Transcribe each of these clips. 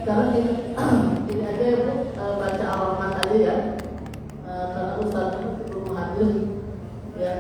Sekarang ini aja ya Bu, baca alamat aja ya, karena Ustaznya belum hadir ya.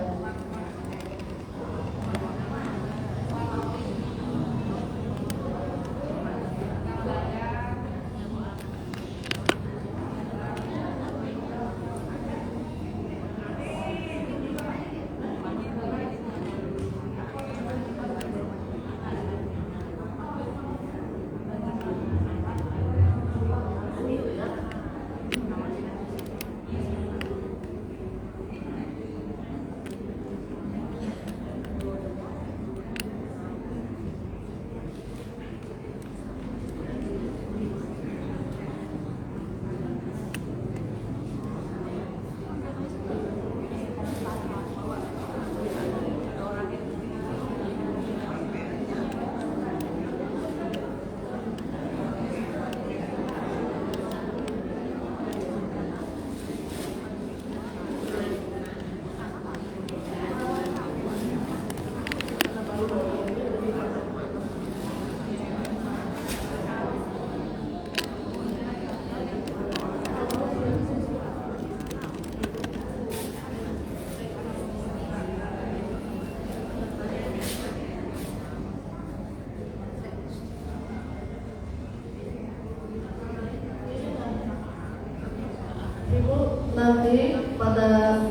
Ibu, nanti pada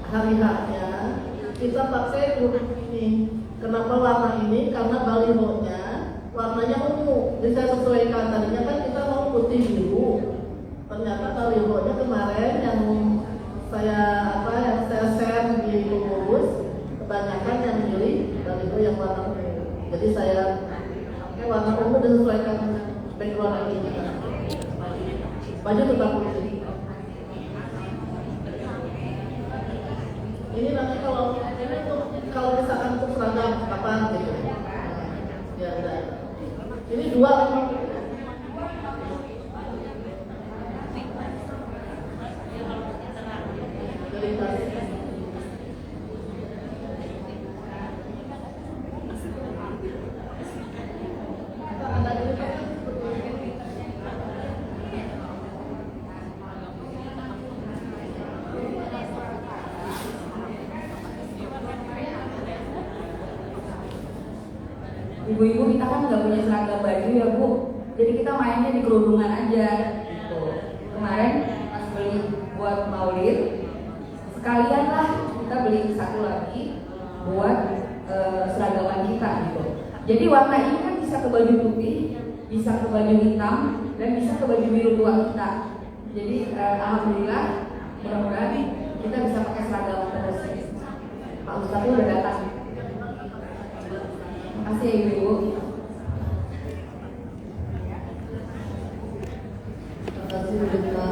hari H-nya kita pakai huruf ini. Kenapa warna ini? Karena balihonya warnanya ungu. Jadi saya sesuaikan, tadinya kan kita mau putih biru. Ternyata balihonya kemarin yang saya share di pengurus, kebanyakan yang milih baliho yang warna ungu. Jadi saya pakai warna ungu dan sesuaikan background ini. Baju tetap putih. Ini nanti kalau misalkan untuk seragam kapan gitu ya udah. Ini dua dari tas. Ibu-ibu kita kan nggak punya seragam baju ya Bu, jadi kita mainnya di kerudungan aja gitu. Kemarin pas beli buat maulid, sekalian lah kita beli satu lagi buat seragaman kita gitu. Jadi warna ini kan bisa ke baju putih, bisa ke baju hitam, dan bisa ke baju biru tua kita. Jadi alhamdulillah, mudah-mudahan kita bisa pakai seragam terus. Pak Ustadz udah datang. Terima kasih ya Ibu. Terima kasih Bu.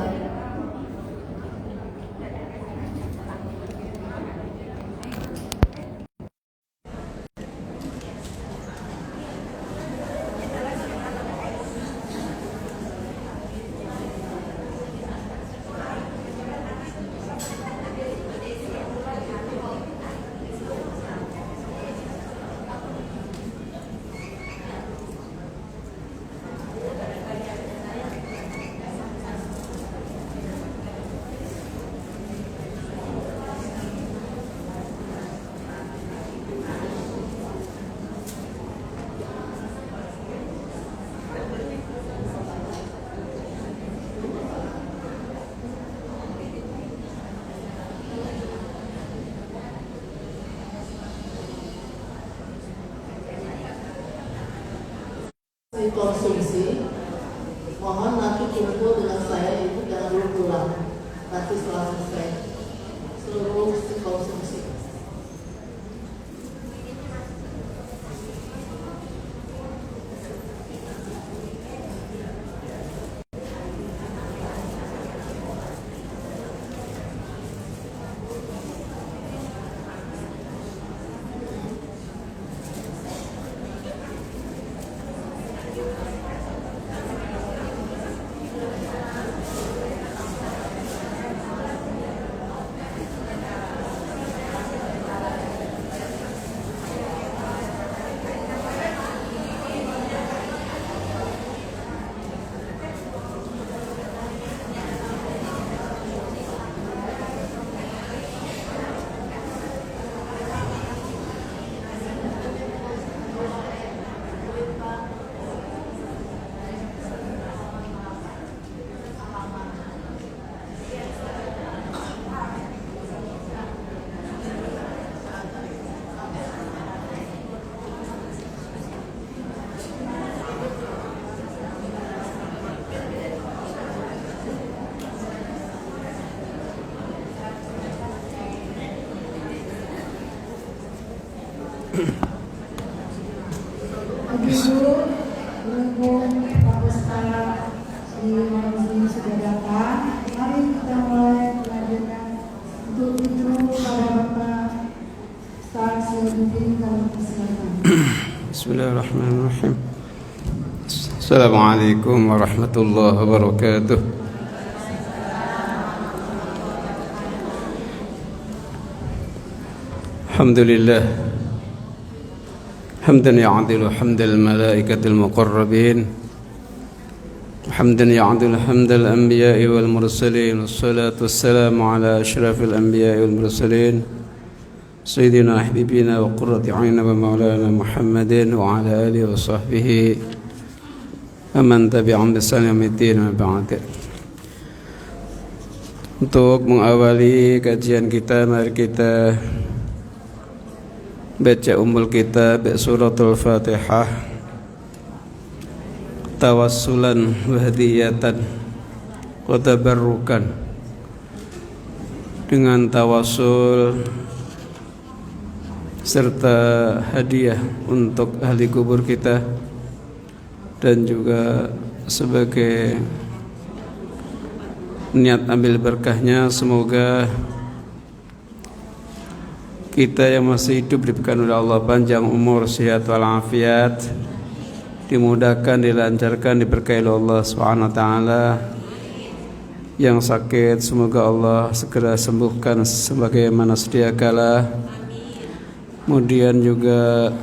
Konsumsi Mohon nanti kumpul dengan saya itu jangan dulu pulang. Nanti setelah selesai seluruh konsumsi. Ibu, Pak Ustaz, di malam sudah datang. Mari kita mulai pelajaran. Untuk itu, pada Bapak Ustaz Syahiduddin, kami persilakan. Bismillahirrahmanirrahim. Assalamualaikum warahmatullahi wabarakatuh. Alhamdulillah حمدا يعدل حمد الملائكة المقربين حمدا يعدل حمد الأنبياء والمرسلين والصلاة والسلام على أشرف الأنبياء والمرسلين سيدنا حبيبنا وقرة عين ومولانا محمد وعلى آله وصحبه ومن تبعهم بإحسان يوم الدين وبعد. Untuk mengawali kajian kita, mari kita baca ummul kitab suratul Fatihah tawassulan wa hadiyatan wa tabarrukan, dengan tawassul serta hadiah untuk ahli kubur kita, dan juga sebagai niat ambil berkahnya, semoga kita yang masih hidup diberikan oleh Allah panjang umur, sehat walafiat, dimudahkan, dilancarkan, diberkahi oleh Allah Subhanahu wa taala. Yang sakit semoga Allah segera sembuhkan sebagaimana sedia kala. Kemudian juga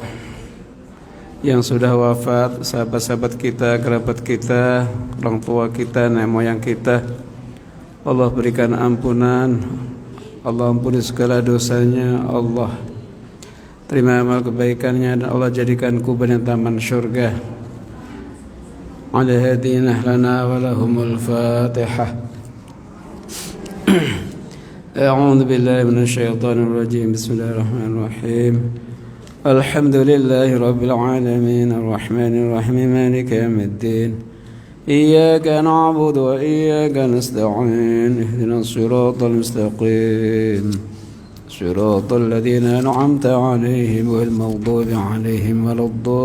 yang sudah wafat, sahabat-sahabat kita, kerabat kita, orang tua kita, nenek moyang kita, Allah berikan ampunan, Allah ampuni segala dosanya, Allah terima amal kebaikannya, dan Allah jadikan kuburnya taman syurga. Ala hadina lana wa lahumul Fatihah. A'udzu billahi minasy syaithanir rajim. Bismillahirrahmanirrahim. Alhamdulillahi rabbil alamin, arrahmanir rahim, maliki yaumiddin. إياك نعبد وإياك نستعين اهدنا الصراط المستقيم صراط الذين أنعمت عليهم غير المغضوب عليهم ولا الضالين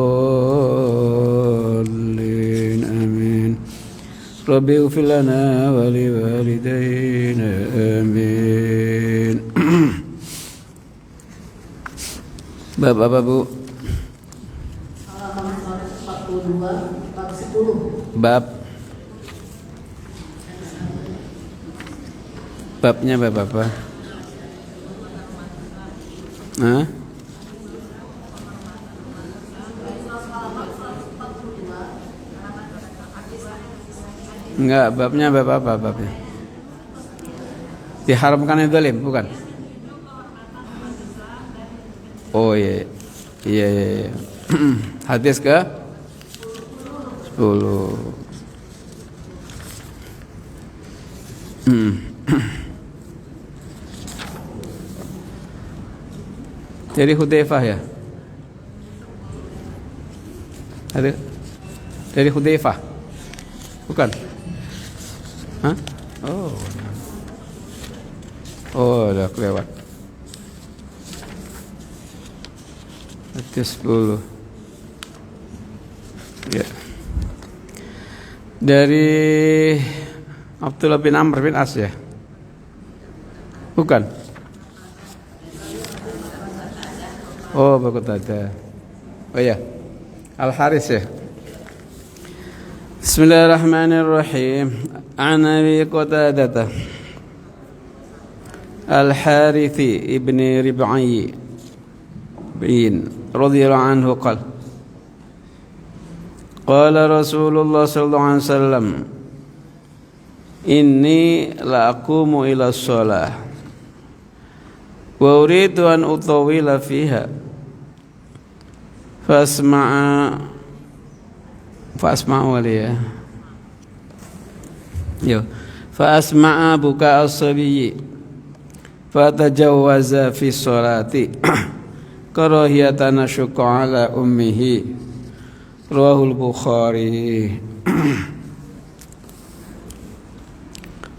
آمين ربي اغفر لنا ولوالدينا آمين. Bab apa Bu? Halaman 142 bab 10. Babnya bab apa? Hah? Enggak, babnya bab apa babnya? Diharamkan zalim, bukan? Oh iya. Iya. Hadis ke 10. Dari Hudzaifah ya? Dari Hudzaifah. Bukan? Hah? Oh, udah kelewat. Hadis 10. Ya. Dari Abdullah bin Amr bin As ya? Bukan? Oh, Qatadah. Oh ya. Al-Haris ya. Bismillahirrahmanirrahim. An Abi Qatadah Al-Harithi ibni Rib'i bin radhiyallahu anhu qala qala Rasulullah sallallahu alaihi wasallam inni la aqumu ila shalah wa uridu an utawila fiha fasma'a waliya fasma'a buka as-sabiyyi fatajawwaza fi sholati karahiyatan syuqa ala ummihi rawahul Bukhari.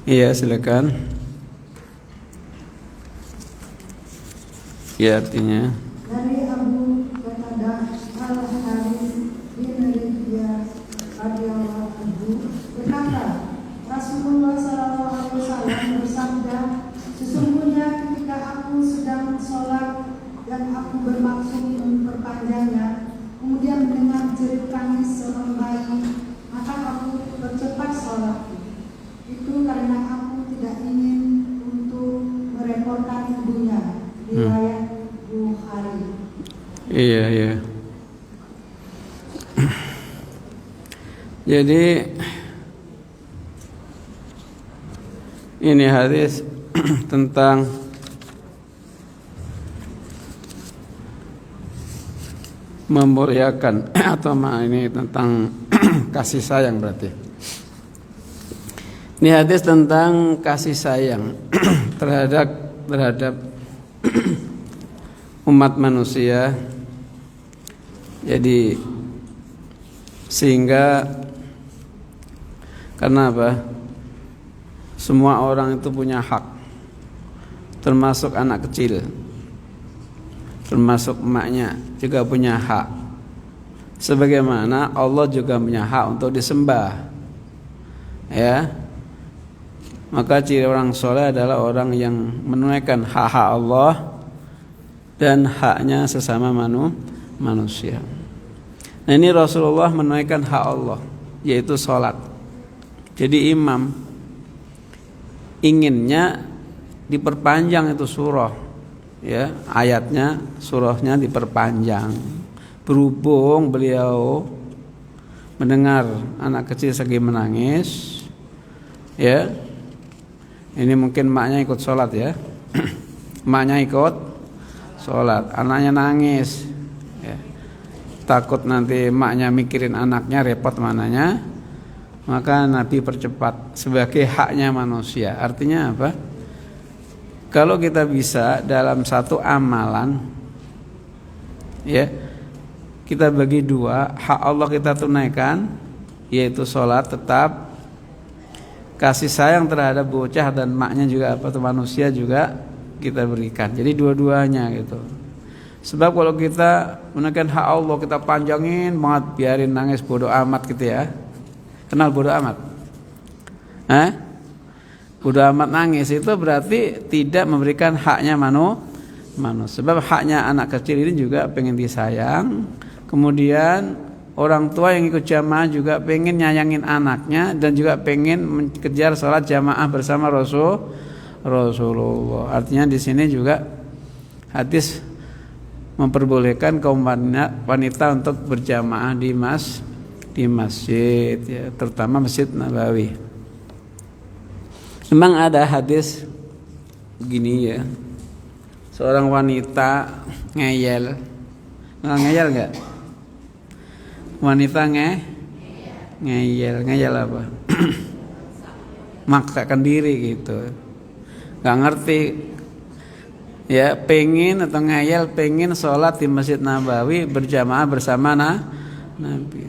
Iya, silakan. Ya, artinya Dari Abu Qatadah Al-Haris bin Rib'iyah radhiyallahu anhu berkata, Rasulullah sallallahu alaihi wasallam bersabda, sesungguhnya ketika aku sedang sholat dan aku bermaksud memperpanjangnya, kemudian mendengar jerit tangis seorang bayi, maka aku percepat sholatku. Itu karena aku tidak ingin untuk merepotkan ibunya. Riwayat Bukhari. Iya. Jadi ini hadis tentang memuliakan atau ini tentang kasih sayang berarti. Ini hadis tentang kasih sayang terhadap umat manusia. Jadi sehingga karena apa? Semua orang itu punya hak, termasuk anak kecil, termasuk emaknya juga punya hak. Sebagaimana Allah juga punya hak untuk disembah. Ya. Maka ciri orang soleh adalah orang yang menunaikan hak-hak Allah dan haknya sesama manusia. Nah, ini Rasulullah menunaikan hak Allah, yaitu sholat. Jadi imam inginnya diperpanjang itu surah, ya, ayatnya, surahnya diperpanjang. Berhubung beliau mendengar anak kecil lagi menangis, ya, ini mungkin maknya ikut sholat ya, maknya ikut sholat, anaknya nangis, ya. Takut nanti maknya mikirin anaknya repot mananya, maka Nabi percepat sebagai haknya manusia. Artinya apa? Kalau kita bisa dalam satu amalan, ya, kita bagi dua, hak Allah kita tunaikan, yaitu sholat tetap, kasih sayang terhadap bocah dan maknya juga apa tuh manusia juga kita berikan. Jadi dua-duanya gitu. Sebab kalau kita menekan hak Allah, kita panjangin banget, biarin nangis bodoh amat gitu ya. Kenal bodoh amat? Bodoh amat nangis itu berarti tidak memberikan haknya manusia. Sebab haknya anak kecil ini juga pengen disayang. Kemudian orang tua yang ikut jamaah juga pengen nyayangin anaknya dan juga pengen mengejar sholat jamaah bersama Rasulullah. Artinya di sini juga hadis memperbolehkan kaum wanita untuk berjamaah di masjid, ya, terutama Masjid Nabawi. Memang ada hadis begini ya, seorang wanita ngeyel. Ngeyel enggak? Wanita ngeyel apa? Maksakan diri gitu, nggak ngerti, ya, pengen atau ngeyel pengen sholat di Masjid Nabawi berjamaah bersama Nabi.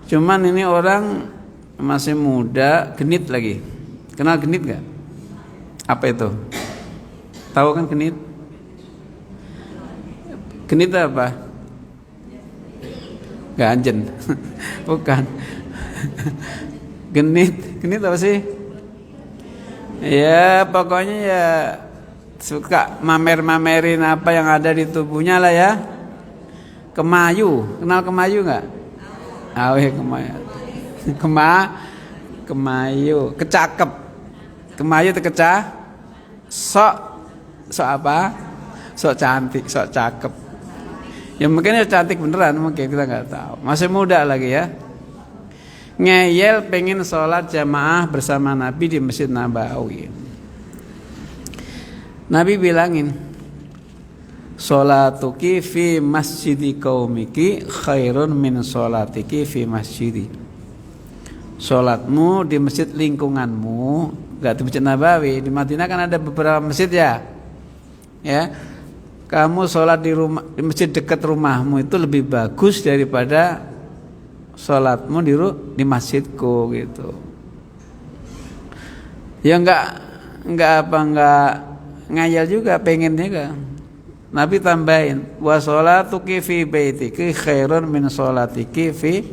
Cuman ini orang masih muda, genit lagi. Kenal genit nggak? Apa itu? Tahu kan genit? Genit apa? Ganjen. Bukan. Genit apa sih? Ya pokoknya ya suka mamer-mamerin apa yang ada di tubuhnya lah ya. Kemayu, kenal kemayu nggak? Kemayu. Kemayu, kecakep. Kemayu itu sok apa? Sok cantik, sok cakep. Ya mungkin ya cantik beneran, mungkin kita nggak tahu. Masih muda lagi ya. Ngeyel pengen sholat jamaah bersama Nabi di Masjid Nabawi. Nabi bilangin, sholatuki fi masjidi qaumiki khairun min sholatiki fi masjidi. Sholatmu di masjid lingkunganmu, gak di Masjid Nabawi. Di Madinah kan ada beberapa masjid ya. Kamu sholat di masjid dekat rumahmu itu lebih bagus daripada sholatmu di masjidku gitu. Ya enggak ngayal juga, pengen juga. Nabi tambahin, wa sholatuki fi baitiki khairun min sholatiki fi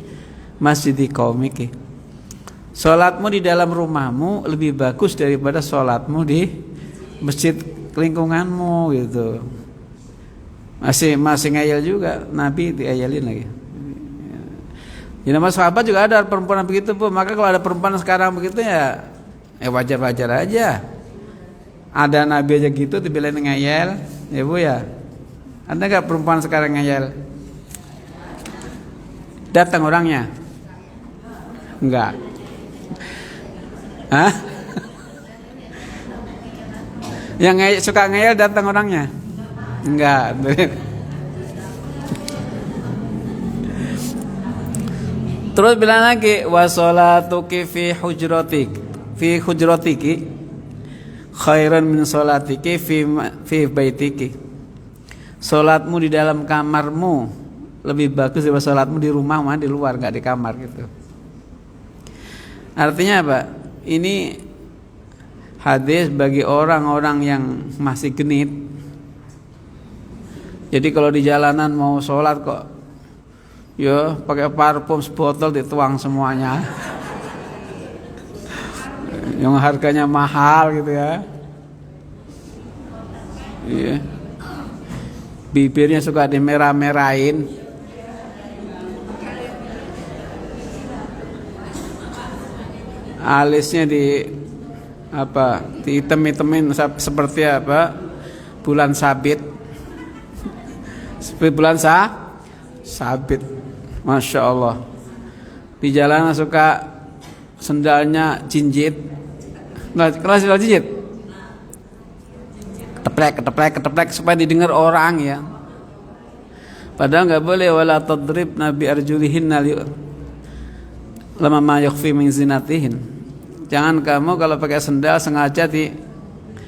masjidi qaumiki. Sholatmu di dalam rumahmu lebih bagus daripada sholatmu di masjid lingkunganmu gitu. Masih ngayal juga, Nabi diayalin lagi. Di nama sahabat juga ada perempuan begitu Bu. Maka kalau ada perempuan sekarang begitu ya wajar-wajar aja. Ada Nabi aja gitu dibilang ngayal, ya Bu ya. Ada nggak perempuan sekarang ngayal? Datang orangnya? Enggak. Hah? Yang suka ngayal datang orangnya? Enggak. Terus bilang lagi, wa sholatuki fi hujratiki khairan min sholatiki fi baitiki. Sholatmu di dalam kamarmu lebih bagus daripada sholatmu di rumah, di luar, enggak di kamar gitu. Artinya apa? Ini hadis bagi orang-orang yang masih genit. Jadi kalau di jalanan mau sholat kok ya pakai parfum sebotol dituang semuanya. Yang harganya mahal gitu ya. Iya. Bibirnya suka dimerah-merahin. Alisnya dihitam-hitamin seperti apa? Bulan sabit. Seperti bulan sabit. Masya Allah. Di jalanan suka sendalnya jinjit. Kenal sendal jinjit? Keteplek supaya didengar orang ya. Padahal nggak boleh, wala tadrib nabi arjulihin lama ma yakhfi min zinatihin. Jangan kamu kalau pakai sendal sengaja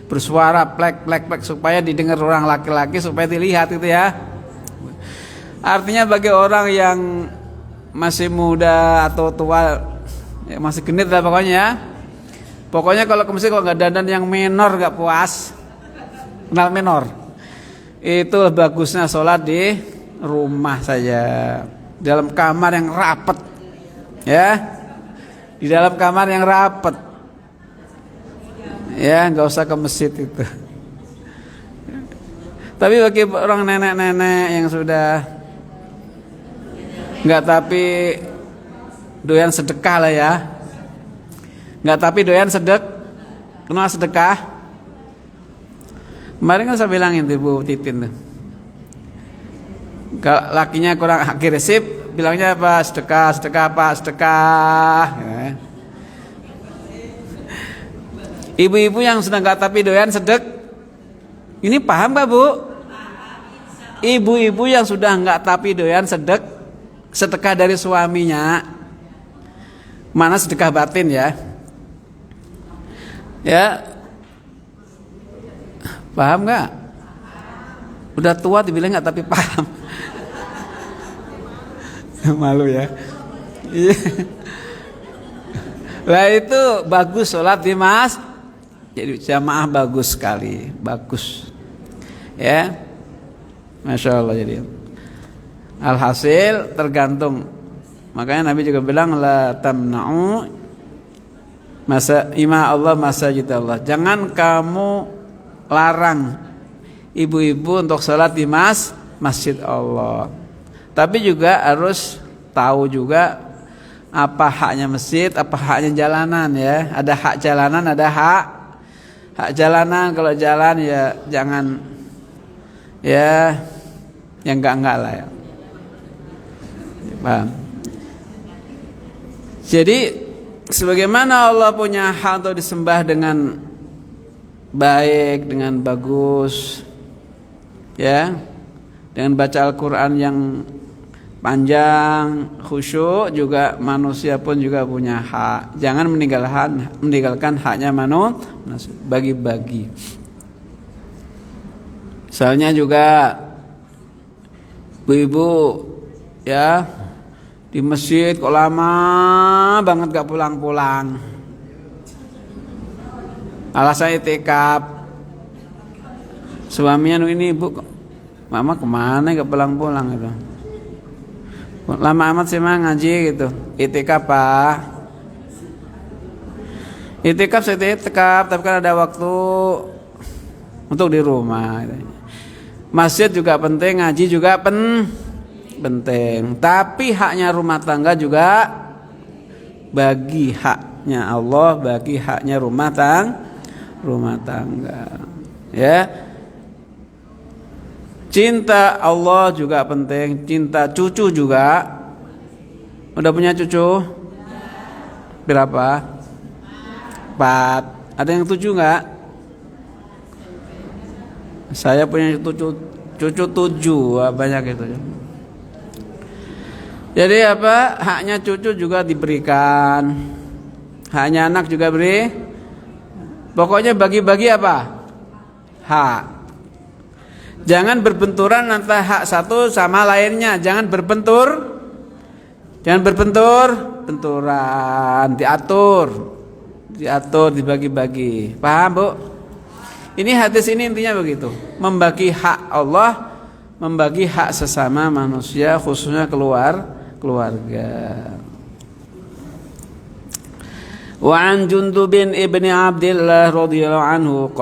bersuara plek supaya didengar orang laki-laki, supaya dilihat gitu ya. Artinya bagi orang yang masih muda atau tua, ya masih genit lah pokoknya ya. Pokoknya kalau ke masjid kalau nggak dandan yang menor nggak puas. Kenal menor? Itu bagusnya sholat di rumah saja, dalam kamar yang rapat, ya, di dalam kamar yang rapat, ya, nggak usah ke masjid itu. Tapi bagi orang nenek-nenek yang sudah nggak tapi doyan sedekah lah ya, nggak tapi doyan kenal sedekah. Kemarin kan saya bilangin tuh Bu Titin tuh, kalau lakinya kurang agresif bilangnya apa? Sedekah ya. Ibu-ibu yang sudah nggak tapi doyan ini paham gak Bu? Ibu-ibu yang sudah nggak tapi doyan sedekah dari suaminya, mana sedekah batin ya? Ya, paham nggak? Udah tua dibilang nggak tapi paham. Malu ya. Lah itu bagus sholat di jadi jamaah bagus sekali, bagus. Ya, masya Allah. Jadi alhasil tergantung. Makanya Nabi juga bilang la tamna'u masa ima Allah masajid Allah. Jangan kamu larang ibu-ibu untuk sholat di masjid Allah. Tapi juga harus tahu juga apa haknya masjid, apa haknya jalanan ya. Ada hak jalanan, ada hak jalanan. Kalau jalan ya jangan ya yang enggak lah ya. Paham? Jadi sebagaimana Allah punya hak untuk disembah dengan baik, dengan bagus ya, dengan baca Al-Quran yang panjang, khusyuk, juga manusia pun juga punya hak. Jangan meninggalkan haknya manusia, bagi-bagi. Misalnya juga ibu-ibu ya di masjid kok lama banget gak pulang-pulang. Alasan itikaf. Suaminya ini ibu, mama kemana gak pulang-pulang gitu. Lama amat sih mah ngaji gitu. Itikaf Pak. Itikaf tapi kan ada waktu untuk di rumah. Masjid juga penting, ngaji juga penting. Tapi haknya rumah tangga juga bagi haknya Allah, bagi haknya rumah tangga. Ya. Cinta Allah juga penting, cinta cucu juga. Udah punya cucu? Berapa? 4. Ada yang 7 enggak? Saya punya cucu 7, banyak itu. Jadi apa? Haknya cucu juga diberikan. Haknya anak juga beri. Pokoknya bagi-bagi apa? Hak. Jangan berbenturan antara hak satu sama lainnya. Jangan benturan. Diatur, dibagi-bagi. Paham, Bu? Ini hadis ini intinya begitu. Membagi hak Allah, membagi hak sesama manusia, khususnya keluarga. Wa an Jundub bin Ibni Abdillah radhiyallahu anhu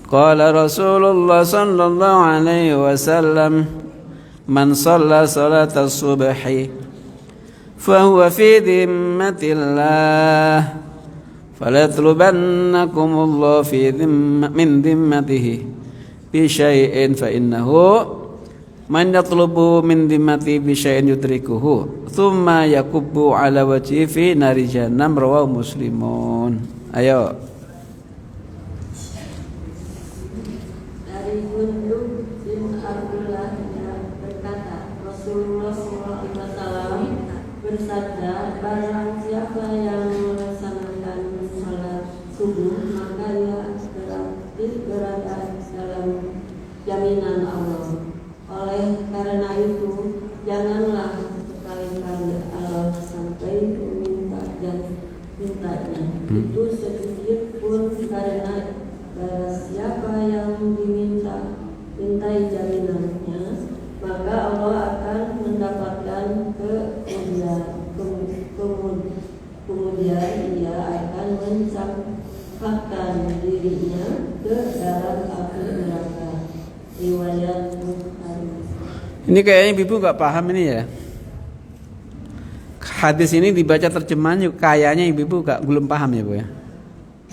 qala Rasulullah sallallahu alaihi wasallam man shalla salatas subhi fahuwa fi dhimmatillah falatlubannakumullah min dhimmatihi bi syai'in fa innahu man yatlubu min dhimmati bi syai'in yudrikuhu thumma yakubbu ala wajhi fi nari jahannam rawahu Muslimun. Ayo. Dari Jundub bin Abdullah berkata, Rasulullah SAW bersabda, barang siapa yang melaksanakan salat subuh maka ia berada dalam jaminan Allah. Oleh karena itu, janganlah sekali-kali Allah sampai mintanya. Itu sedikit pun karena siapa yang mintai jaminannya, maka Allah akan mendapatkan kemudian ia akan mencampakkan dirinya ke dalam api neraka. Riwayat Bukhari. Ini kayaknya ibu nggak paham ini ya. Hadis ini dibaca terjemahan kayaknya ibu belum paham ya Bu ya.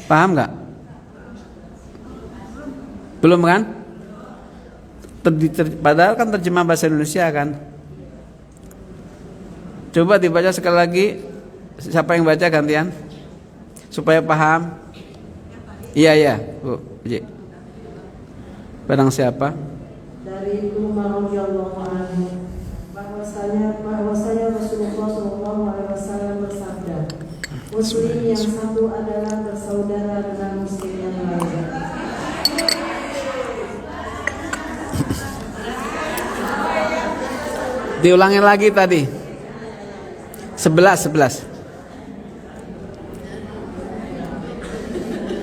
Paham nggak? Belum kan? Padahal kan terjemah bahasa Indonesia kan. Coba dibaca sekali lagi. Siapa yang baca gantian? Supaya paham. Iya Bu. Barang siapa? Dari Umar radhiyallahu anhu bahwasanya Rasulullah SAW bersabda, Muslim yang satu adalah bersaudara dengan Muslim yang lain. Diulangi lagi tadi. 11.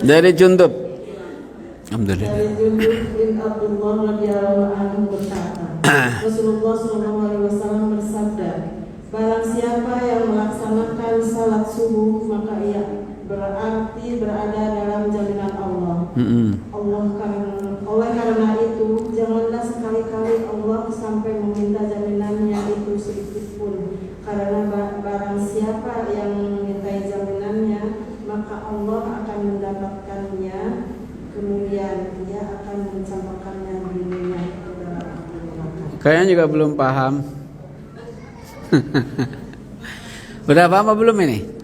Dari Jundub. Alhamdulillah. Dari Jundub bin Abdullah radhiyallahu anhu berkata, Rasulullah SAW bersabda, barang siapa yang melaksanakan salat subuh maka ia berarti berada dalam jaminan Allah. Oleh karena itu, janganlah sekali-kali Allah sampai meminta jaminannya itu sedikit pun. Karena barang siapa yang memintai jaminannya, maka Allah akan mendapatkannya, kemudian dia akan mencampakkannya di dunia ke dalam api neraka. Kayaknya juga belum paham. Udah paham apa belum ini?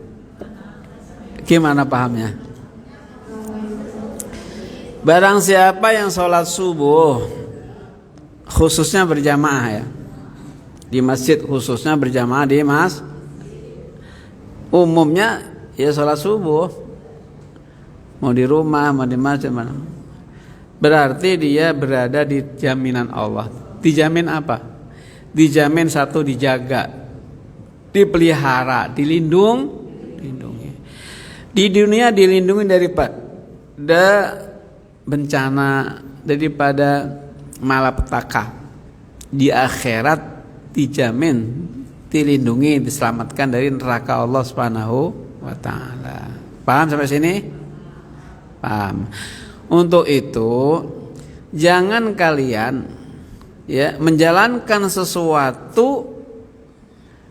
Gimana pahamnya? Barang siapa yang sholat subuh, khususnya berjamaah ya, di masjid, khususnya berjamaah di umumnya ya sholat subuh, mau di rumah, mau di masjid, mana. Berarti dia berada di jaminan Allah. Dijamin apa? Dijamin satu, dijaga, dipelihara, dilindungi. Di dunia dilindungi daripada bencana, daripada malapetaka. Di akhirat dijamin, dilindungi, diselamatkan dari neraka Allah Subhanahu wa ta'ala. Paham sampai sini? Paham. Untuk itu jangan kalian ya menjalankan sesuatu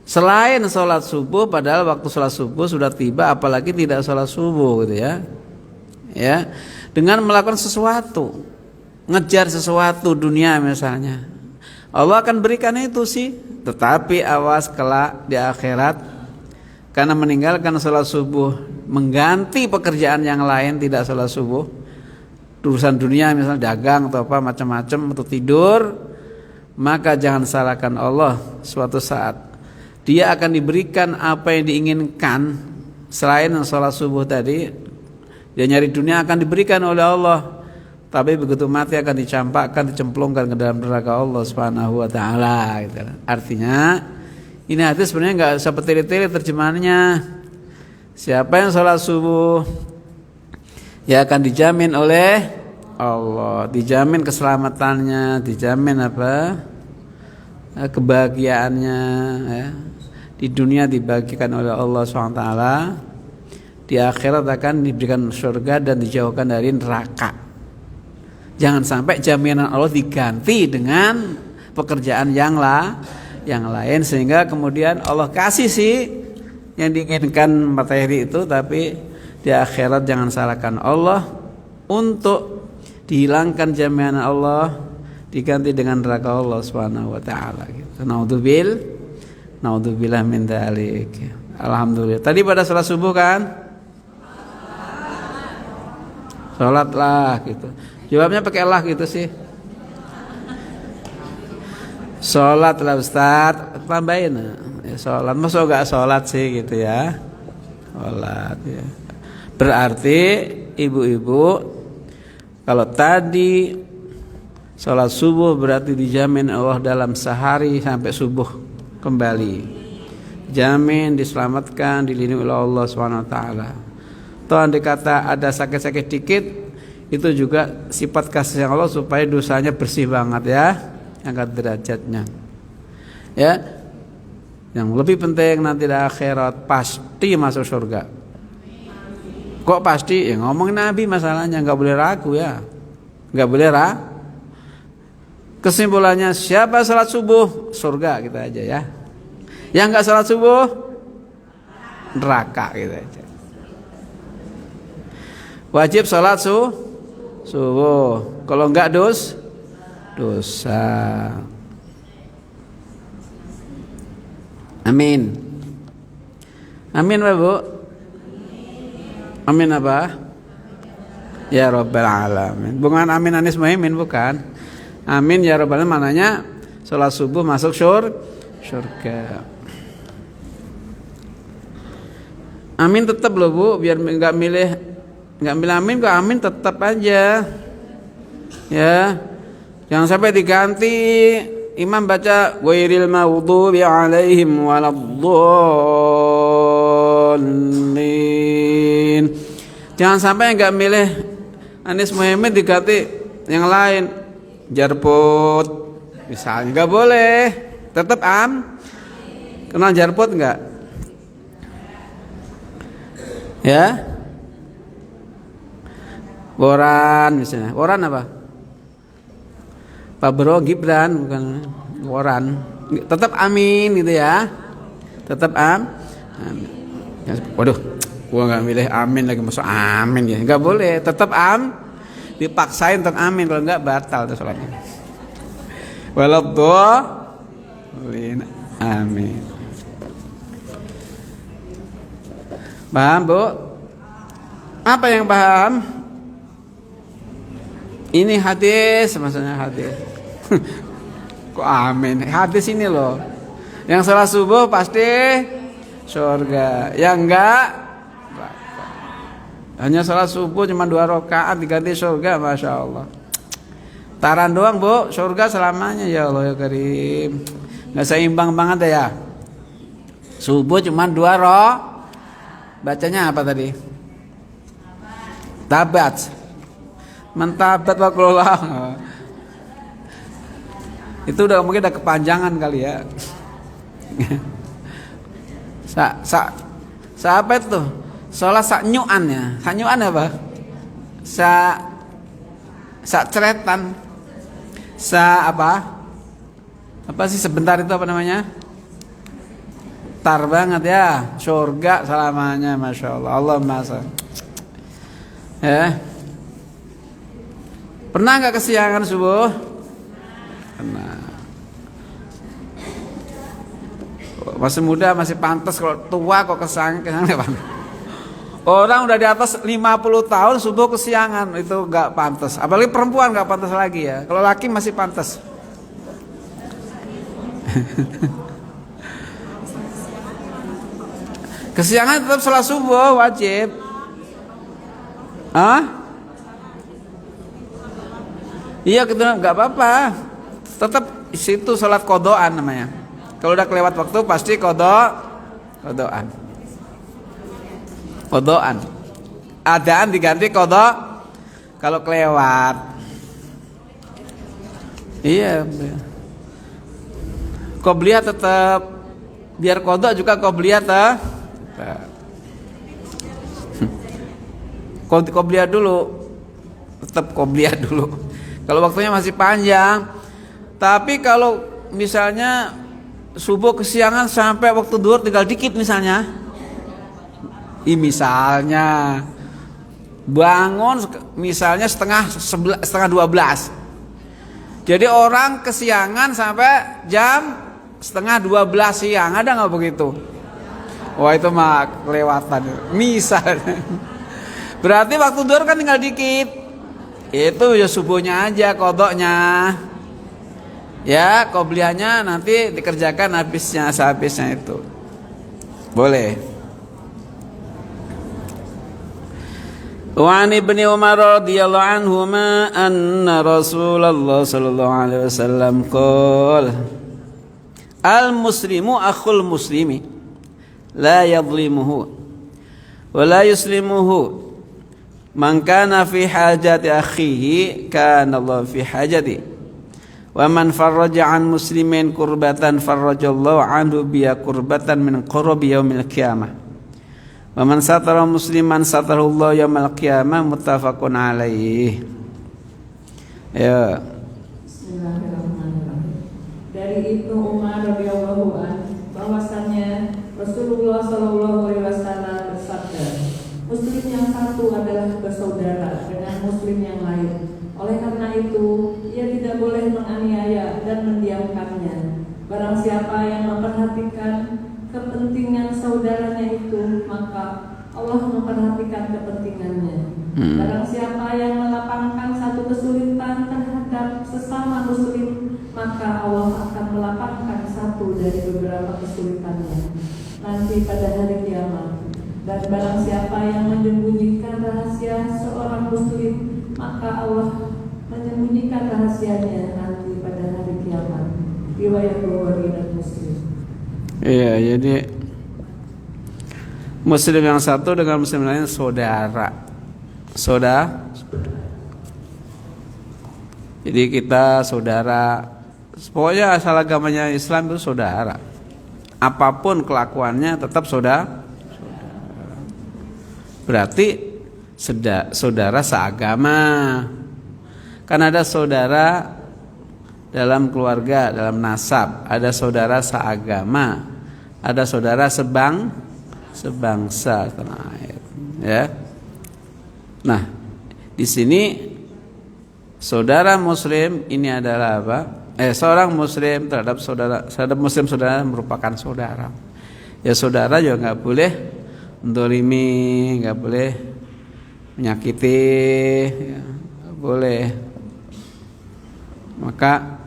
selain sholat subuh, padahal waktu sholat subuh sudah tiba, apalagi tidak sholat subuh gitu ya. Ya, dengan melakukan sesuatu, ngejar sesuatu dunia misalnya, Allah akan berikan itu sih. Tetapi awas kelak di akhirat, karena meninggalkan sholat subuh, mengganti pekerjaan yang lain, tidak sholat subuh, urusan dunia misalnya dagang atau apa macam-macam, atau tidur, maka jangan salahkan Allah. Suatu saat dia akan diberikan apa yang diinginkan selain sholat subuh tadi. Dia nyari dunia akan diberikan oleh Allah, tapi begitu mati akan dicampakkan, dicemplungkan ke dalam neraka Allah Subhanahu wa ta'ala gitu. Artinya ini hadis sebenarnya nggak usah bertele-tele terjemahannya. Siapa yang sholat subuh ya akan dijamin oleh Allah, dijamin keselamatannya, dijamin apa? Kebahagiaannya ya. Di dunia dibagikan oleh Allah SWT, di akhirat akan diberikan surga dan dijauhkan dari neraka. Jangan sampai jaminan Allah diganti dengan pekerjaan yang lain, sehingga kemudian Allah kasih sih yang diinginkan materi itu, tapi di akhirat jangan salahkan Allah untuk dihilangkan jaminan Allah, diganti dengan neraka Allah Subhanahu wa ta'ala gitu. Naudzubillah min dzalik. Alhamdulillah. Tadi pada salat subuh kan? Salatlah gitu. Jawabnya pakai lah gitu sih. Salatlah Ustaz, tambahin. Ya, salat, masa enggak salat sih gitu ya. Salat ya. Berarti ibu-ibu kalau tadi salat subuh berarti dijamin Allah dalam sehari sampai subuh kembali, jamin diselamatkan, dilindungi oleh Allah SWT. Toh andai kata ada sakit-sakit dikit, itu juga sifat kasih Allah supaya dosanya bersih banget ya, angkat derajatnya. Ya, yang lebih penting nanti di akhirat pasti masuk surga. Kok pasti? Ya ngomongin Nabi masalahnya, nggak boleh ragu ya, nggak boleh ragu. Kesimpulannya siapa salat subuh surga gitu aja ya. Yang enggak salat subuh neraka gitu aja. Wajib salat subuh. Kalau enggak dosa. Amin. Amin Pak Bu. Amin apa? Ya Rabbal Alamin. Bukan amin Anis Muhaimin bukan. Amin ya Rabbal Alamin maknanya salat subuh masuk surga. Amin tetap loh Bu, biar nggak milih amin kok, amin tetap aja. Ya. Jangan sampai diganti imam baca ghairil maghdubi alaihim waladdallin. Jangan sampai enggak milih Anies Muhammad diganti yang lain, Jarput misalnya, enggak boleh. Tetap kenal Jarput enggak? Ya? Woran misalnya. Woran apa? Pak Bro Gibran bukan Woran. Tetap amin gitu ya. Tetap amin. Waduh, gua nggak milih amin lagi, masuk amin ya. Nggak boleh, tetap dipaksain untuk amin, kalau nggak batal tuh sholatnya. Waladdallin. Amin. Paham, Bu? Apa yang paham? Ini hadis, maksudnya hadis. Kok amin? Hadis ini loh. Yang salat subuh pasti surga. Yang enggak, hanya salat subuh cuma 2 rakaat diganti surga, masya Allah. Taran doang, Bu, surga selamanya, ya Allah ya Karim. Nggak seimbang banget ya. Subuh cuma 2 bacanya apa tadi? Tabat. Mentabat wakulullah. Itu udah mungkin udah kepanjangan kali ya. Apa itu? Sholat saknyuan ya. Saknyuan apa? Ceretan. Apa? Apa sih sebentar itu apa namanya? Tar banget ya. Surga selamanya, masya Allah. Allah masa. Ya. Pernah nggak kesiangan subuh? Pernah. Masih muda masih pantas, kalau tua kok kesiangan nggak pantas. Orang udah di atas 50 tahun subuh kesiangan itu nggak pantas. Apalagi perempuan nggak pantas lagi ya. Kalau laki masih pantas. Kesiangan tetap sholat subuh wajib. Iya, gitu, nggak apa-apa. Tetap situ sholat kodoan namanya. Kalau udah kelewat waktu pasti kodoan. Adaan diganti kodok kalau kelewat. Iya. Qobliyah tetap, biar kodok juga qobliyah tetap. Qobliyah dulu. Tetap qobliyah dulu. Kalau waktunya masih panjang. Tapi kalau misalnya subuh kesiangan sampai waktu duhur tinggal dikit misalnya. Misalnya bangun misalnya setengah 12. Jadi orang kesiangan sampai jam setengah 12 siang. Ada nggak begitu? Wah, itu mah kelewatan. Misalnya. Berarti waktu duhur kan tinggal dikit. Itu ya subuhnya aja kodoknya. Ya, qobliyahnya nanti dikerjakan sehabisnya itu. Boleh. Wa an Ibnu Umar radhiyallahu anhuma anna Rasulullah sallallahu alaihi wasallam qala al-muslimu akhul muslimi la yadhlimuhu wa la yuslimuhu. Man kana fi hajati akhihi kana Allah fi hajati. Wa man farraja an muslimin kurbatan farrajallahu anhu biya kurbatan min qurbi yaumil qiyamah. Wa man satara musliman satarallahu yaumil qiyamah. Muttafaqun alaih. Ya. Bismillahirrahmanirrahim. Dari Ibnu Umar radhiyallahu anhu bahwasannya Rasulullah sallallahu alaihi wasallam bersabda, Muslim yang satu adalah bersaudara dengan Muslim yang lain. Oleh karena itu, ia tidak boleh menganiaya dan mendiamkannya. Barang siapa yang memperhatikan kepentingan saudaranya itu, maka Allah memperhatikan kepentingannya. Barang siapa yang melapangkan satu kesulitan terhadap sesama Muslim, maka Allah akan melapangkan satu dari beberapa kesulitannya nanti pada hari kiamat. Dan barang siapa yang menyembunyikan rahasia seorang Muslim, maka Allah menyembunyikan rahasianya nanti pada hari kiamat. Riwayat Bukhari dan Muslim. Iya, jadi Muslim yang satu dengan Muslim lain saudara. Jadi kita saudara. Pokoknya asal agamanya Islam itu saudara. Apapun kelakuannya tetap saudara. Berarti saudara seagama. Kan ada saudara dalam keluarga, dalam nasab, ada saudara seagama, ada saudara sebangsa, ya. Nah, di sini saudara muslim ini adalah apa? Seorang muslim terhadap muslim saudara merupakan saudara. Ya saudara juga nggak boleh mendolimi, nggak boleh menyakiti, ya, nggak boleh. Maka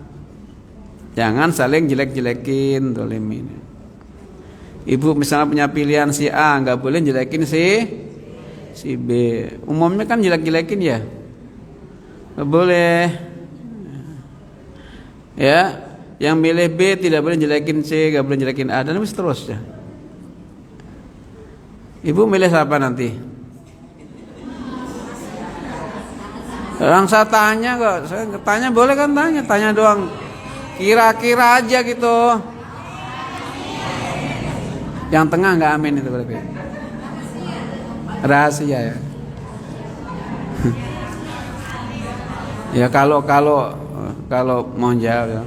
jangan saling jelek-jelekin, dolimin. Ibu misalnya punya pilihan si A, nggak boleh jelekin si B. Umumnya kan jelek-jelekin ya, nggak boleh. Ya, yang milih B tidak boleh jelekin C, nggak boleh jelekin A, dan seterusnya. Ibu milih siapa nanti? Orang saya tanya kok, saya tanya boleh kan tanya doang. Kira-kira aja gitu. Yang tengah nggak amin itu berarti. Rahasia ya. Ya kalau mau jawab ya.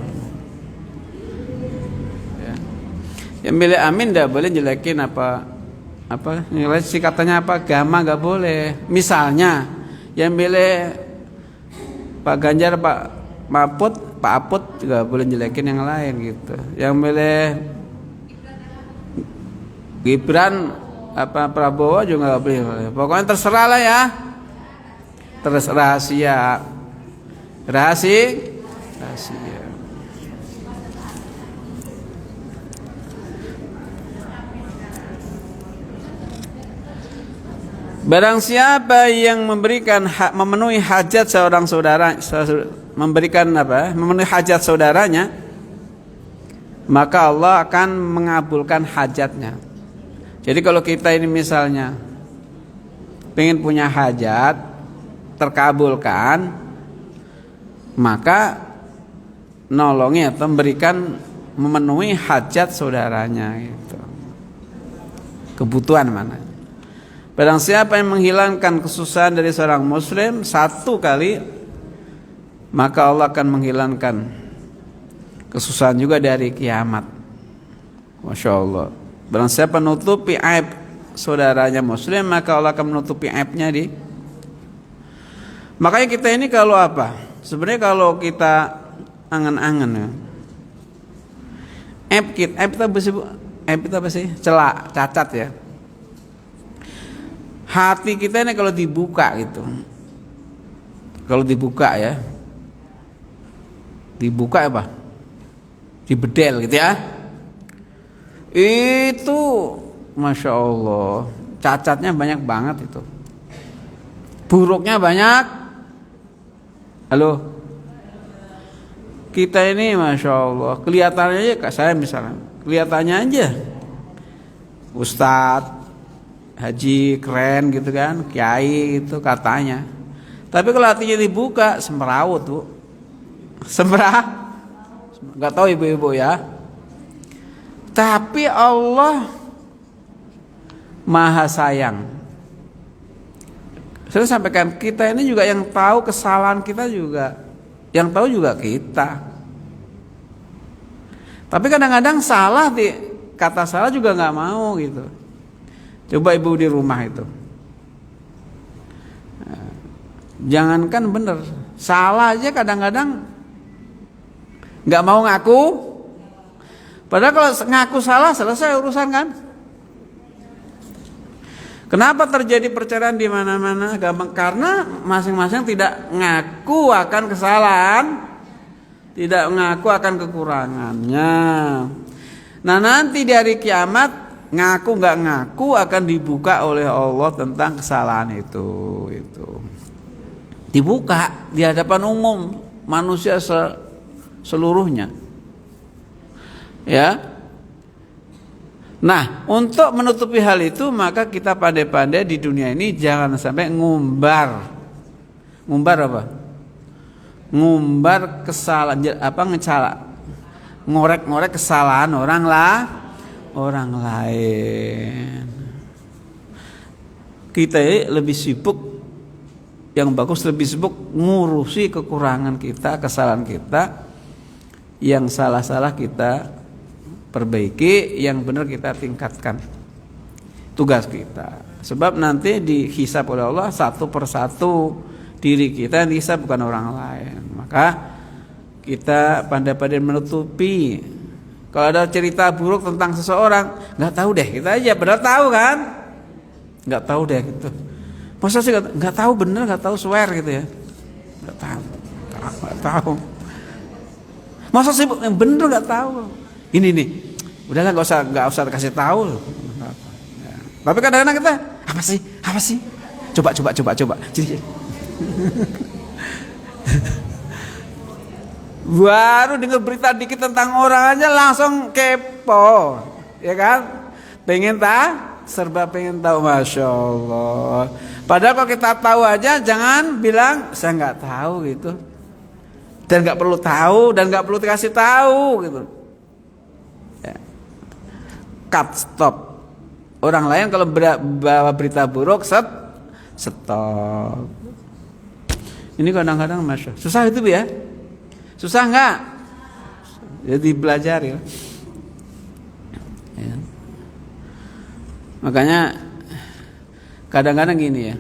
Yang milih amin nggak boleh jelekin apa nilai sih katanya apa agama nggak boleh. Misalnya yang milih Pak Ganjar, Pak Aput juga boleh jelekin yang lain gitu. Yang milih Gibran Prabowo juga nggak boleh. Pokoknya terserah lah ya. Rahasia. Barang siapa yang memenuhi hajat seorang saudara, memenuhi hajat saudaranya, maka Allah akan mengabulkan hajatnya. Jadi kalau kita ini misalnya pengen punya hajat terkabulkan, maka nolongi atau memenuhi hajat saudaranya gitu. Kebutuhan mana? Barang siapa yang menghilangkan kesusahan dari seorang muslim satu kali, maka Allah akan menghilangkan kesusahan juga dari kiamat. Masya Allah. Barang siapa menutupi aib saudaranya muslim, maka Allah akan menutupi aibnya di. Makanya kita ini kalau apa? Sebenarnya kalau kita angan-angan ya, aib itu apa sih? Celak, cacat ya. Hati kita ini kalau dibuka gitu, kalau dibuka ya, dibuka apa? Dibedel gitu ya. Itu Masya Allah, cacatnya banyak banget itu, buruknya banyak. Halo, kita ini Masya Allah kelihatannya aja, kayak saya misalnya, kelihatannya aja Ustadz Haji keren gitu kan, kiai gitu katanya. Tapi kalau hatinya dibuka semrawut tuh, nggak tahu ibu-ibu ya. Tapi Allah Maha Sayang. Saya sampaikan kita ini juga yang tahu kesalahan kita juga, yang tahu juga kita. Tapi kadang-kadang salah kata salah juga nggak mau gitu. Coba ibu di rumah itu, jangankan bener, salah aja kadang-kadang nggak mau ngaku. Padahal kalau ngaku salah selesai urusan kan. Kenapa terjadi perceraian di mana-mana? Gampang, karena masing-masing tidak ngaku akan kesalahan, tidak ngaku akan kekurangannya. Nah nanti di hari kiamat, ngaku nggak ngaku akan dibuka oleh Allah tentang kesalahan itu dibuka di hadapan umum manusia seluruhnya. Ya. Nah, untuk menutupi hal itu maka kita pandai-pandai di dunia ini jangan sampai ngumbar. Ngumbar apa? Ngumbar kesalahan ngorek-ngorek kesalahan orang lain. Kita lebih sibuk, yang bagus lebih sibuk ngurusi kekurangan kita, kesalahan kita, yang salah-salah kita perbaiki, yang benar kita tingkatkan. Tugas kita. Sebab nanti dihisab oleh Allah satu persatu, diri kita yang dihisab bukan orang lain. Maka kita pandai-pandai menutupi. Kalau ada cerita buruk tentang seseorang, nggak tahu deh, kita aja benar tahu kan? Nggak tahu deh gitu. Masa sih nggak tahu bener, nggak tahu swear gitu ya? Nggak tahu. Masa sih bener nggak tahu? Ini nih, udahlah nggak usah kasih tahu. Ya. Tapi kadang-kadang kita apa sih? Coba. Jadi, baru dengar berita dikit tentang orang aja langsung kepo, ya kan? Pengen tahu, masya Allah. Padahal kalau kita tahu aja, jangan bilang saya nggak tahu gitu, dan nggak perlu tahu, dan nggak perlu dikasih tahu gitu. Ya. Cut, stop. Orang lain kalau bawa berita buruk, stop. Ini kadang-kadang masya, susah itu ya. Susah nggak? Jadi belajar ya. Makanya kadang-kadang gini ya,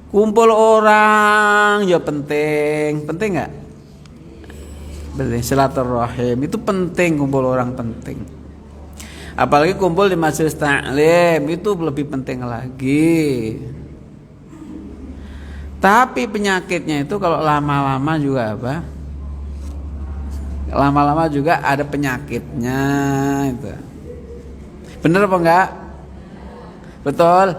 kumpul orang ya penting nggak? Penting, silaturahim itu penting, kumpul orang penting. Apalagi kumpul di majelis taklim itu lebih penting lagi. Tapi penyakitnya itu kalau lama-lama juga apa? Lama-lama juga ada penyakitnya itu. Bener apa enggak? Betul.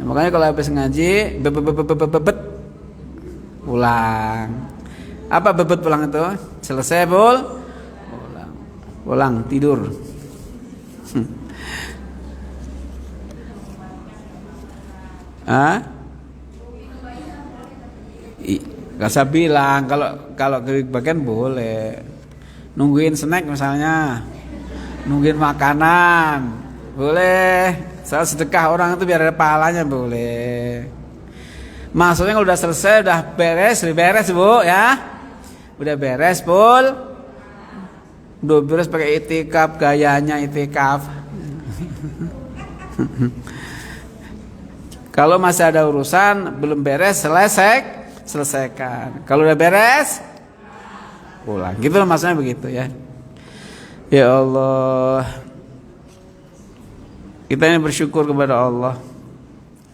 Makanya kalau habis ngaji bebet pulang. Apa bebet pulang itu? Selesai pulang tidur. Gak usah bilang, kalau kebagian boleh. Nungguin snack misalnya, nungguin makanan boleh. Soal sedekah orang itu biar ada pahalanya boleh. Maksudnya kalau udah selesai, udah beres bu ya, udah beres pul, udah beres pakai itikaf, gayanya itikaf. Kalau masih ada urusan belum beres, selesaikan. Kalau udah beres, pulang. Gitu loh maksudnya begitu ya. Ya Allah, kita ini bersyukur kepada Allah.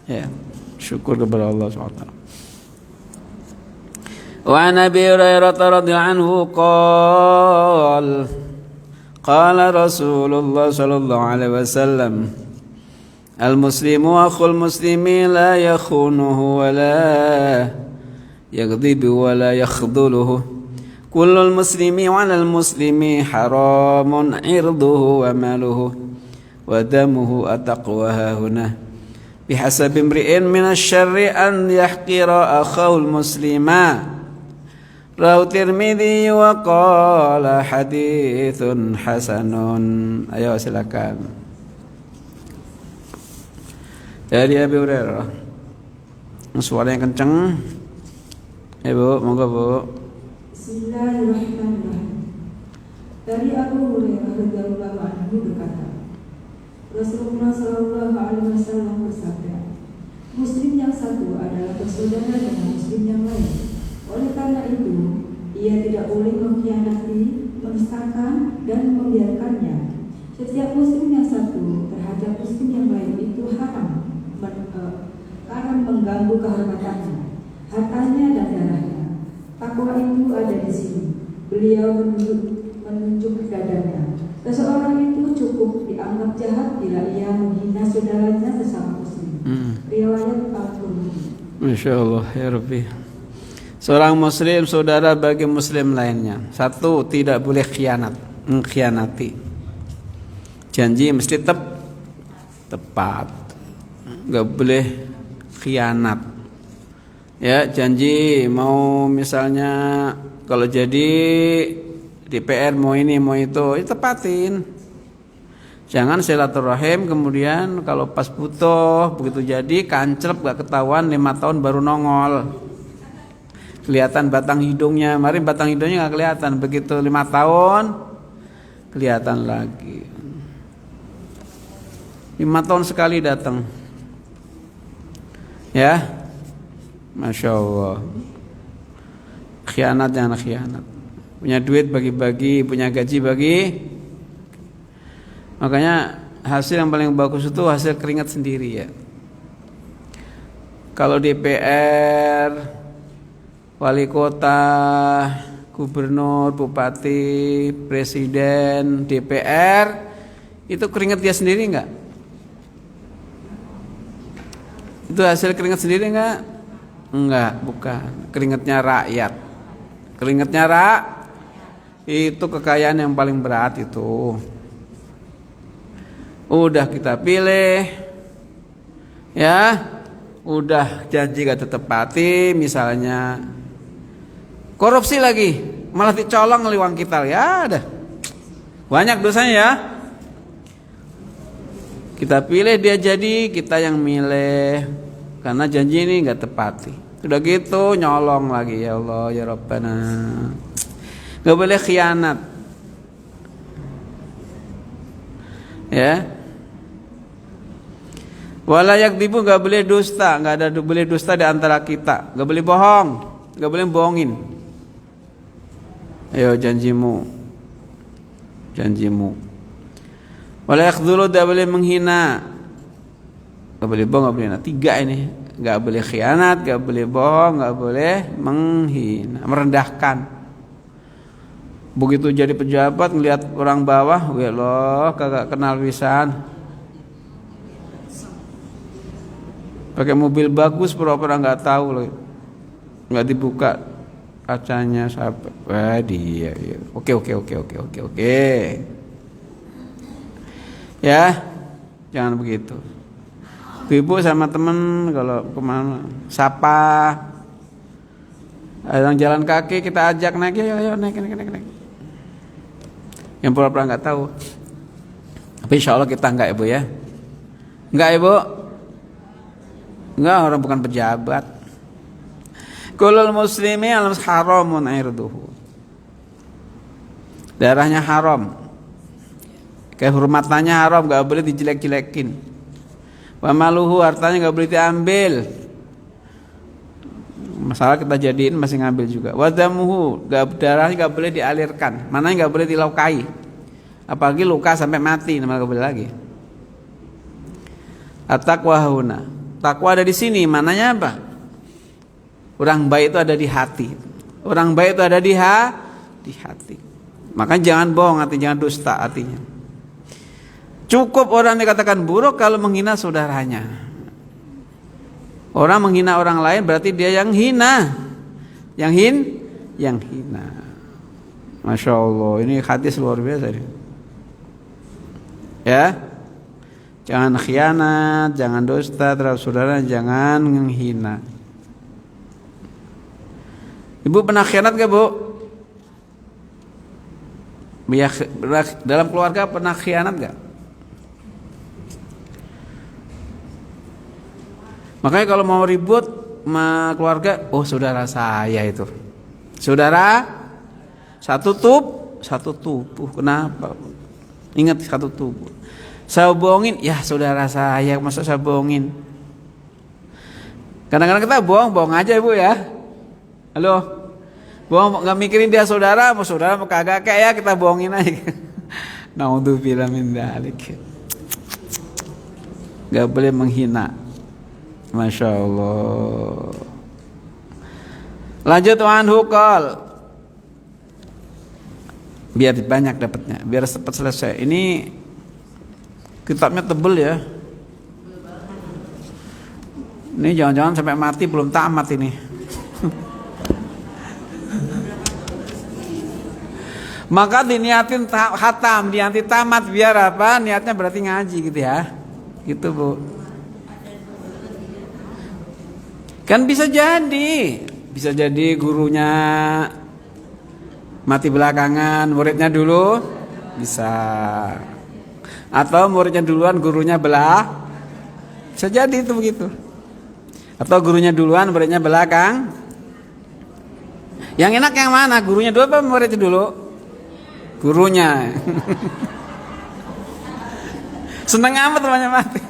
Ya, syukur kepada Allah SWT. Wa Nabi Hurairah radhiyallahu anhu qala Rasulullah sallallahu alaihi wasallam, al-muslimu akhul muslimi la yakhunuhu wa la yaghdibu wa la yakhdhuluhu. Kullul muslimi 'alal muslimi haramun 'irduhu wa maluhu wa damuhu ataqwa huna. Bihasabi imri'in minasy-syarri an yahqira akhahul muslima. Rawahu Tirmidzi wa qala haditsun hasanun. Ayo silakan. Dari Abi Hurairah. Suaranya kenceng. Ibu, monggo Bu. Bismillahirrahmanirrahim. Dari Abu Hurairah radhiyallahu anhu berkata, Rasulullah sallallahu alaihi wasallam bersabda, Muslim yang satu adalah bersaudara dengan Muslim yang lain. Oleh karena itu, ia tidak boleh mengkhianati, menistakan, dan membiarkannya. Setiap Muslim yang satu terhadap Muslim yang lain itu haram mengganggu kehormatannya, hartanya dan darahnya. Takwa itu ada di sini. Beliau menunjuk dadanya. Seseorang itu cukup dianggap jahat bila ia menghina saudaranya sesama Muslim. Riwayat Al-Bukhari. Masya Allah ya Rabbi. Seorang Muslim saudara bagi Muslim lainnya. Satu, tidak boleh khianat. mengkhianati. Janji mesti tepat. Nggak boleh khianat. Ya, janji mau misalnya kalau jadi DPR mau ini mau itu, ya tepatin. Jangan silaturahim kemudian kalau pas butuh begitu jadi kanclep gak ketahuan 5 tahun baru nongol. Kelihatan batang hidungnya, kemarin batang hidungnya gak kelihatan, begitu 5 tahun kelihatan lagi. 5 tahun sekali datang. Ya, Masya Allah. Khianat jangan khianat. Punya duit bagi-bagi, punya gaji bagi. Makanya hasil yang paling bagus itu hasil keringat sendiri ya. Kalau DPR, wali kota, gubernur, bupati, presiden, DPR, itu keringat dia sendiri enggak? Itu hasil keringat sendiri enggak? Enggak, bukan. Keringatnya rakyat. Keringatnya itu kekayaan yang paling berat itu. Udah kita pilih, ya, udah janji gak ditepati, misalnya korupsi lagi, malah dicolong liwang kita, ya, ada banyak dosanya ya. Kita pilih dia jadi, kita yang milih, karena janji ini gak tepati. Udah gitu nyolong lagi, ya Allah, ya Rabbana. Gak boleh khianat, ya. Wala yakdzibu, gak boleh dusta, gak ada boleh dusta di antara kita, gak boleh bohong, gak boleh bohongin. Ayo janjimu. Wala yakdzulu, gak boleh menghina, gak boleh bohong, gak boleh menghina. 3 ini, gak boleh khianat, gak boleh bohong, gak boleh menghina, merendahkan. Begitu jadi pejabat ngelihat orang bawah, welo kagak kenal pisan. Pakai mobil bagus pura-pura nggak tahu loh, nggak dibuka kacanya siapa? Wah dia. Oke. Ya, jangan begitu. Ibu sama temen kalau kemana, sapa, ada yang jalan kaki kita ajak naik, ayo naik. Yang pura-pura nggak tahu. Tapi insya Allah kita enggak ibu ya, enggak ibu. Enggak, orang bukan pejabat. Kulul muslimi alam haramun airduhu. Darahnya haram, kehormatannya haram, enggak boleh dijelek-jelekin. Wa maluhu, hartanya enggak boleh diambil. Masalah kita jadiin masih ngambil juga. Wa damuhu, darahnya enggak boleh dialirkan. Mana enggak boleh dilukai. Apalagi luka sampai mati, enggak boleh lagi. At-taqwa huna. Takwa ada di sini, mananya apa? Orang baik itu ada di hati. Orang baik itu ada di hati. Maka jangan bohong hati, jangan dusta hatinya. Cukup orang dikatakan buruk kalau menghina saudaranya. Orang menghina orang lain berarti dia yang hina. Yang hina. Masya Allah, ini hadis luar biasa ini. Ya. Jangan khianat, jangan dusta terhadap saudara, jangan menghina. Ibu pernah khianat gak bu? Dalam keluarga pernah khianat gak? Makanya kalau mau ribut sama keluarga, oh saudara saya itu, saudara satu tubuh, kenapa? Ingat satu tubuh. Saya bohongin, ya saudara saya, masa saya bohongin? Kadang-kadang kita bohong aja ibu ya. Halo, bohong nggak mikirin dia saudara, mau kagak kayak ya kita bohongin aja. Naudzubillah min dzalik. Gak boleh menghina. Masya Allah. Lanjut anhu qol. Biar banyak dapatnya, biar cepat selesai. Ini kitabnya tebel ya. Ini jangan-jangan sampai mati belum tamat ini. Maka diniatin khatam, diniatin tamat biar apa? Niatnya berarti ngaji gitu ya. Gitu, Bu. Kan bisa jadi gurunya mati belakangan, muridnya dulu bisa. Atau muridnya duluan, gurunya bisa jadi itu begitu. Atau gurunya duluan, muridnya belakang. Yang enak yang mana? Gurunya dulu apa muridnya dulu? Gurunya. Seneng amat temannya mati.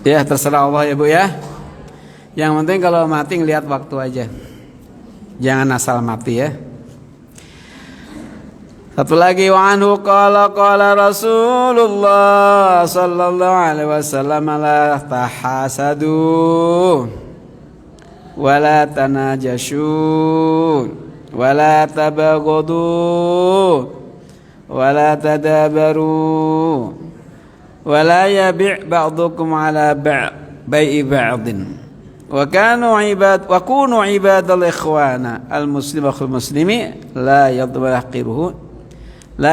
Ya terserah Allah ya Bu ya. Yang penting kalau mati ngelihat waktu aja. Jangan asal mati ya. Satu lagi, wa anhu qala Rasulullah sallallahu alaihi wasallam, la tahasadu wa la tanajashu wa la tabaghadu wa la tadabaru wa la yabi' ba'dukum ala bai'i ba'din wa kunu ibadal ikhwana al muslim akhul muslimi la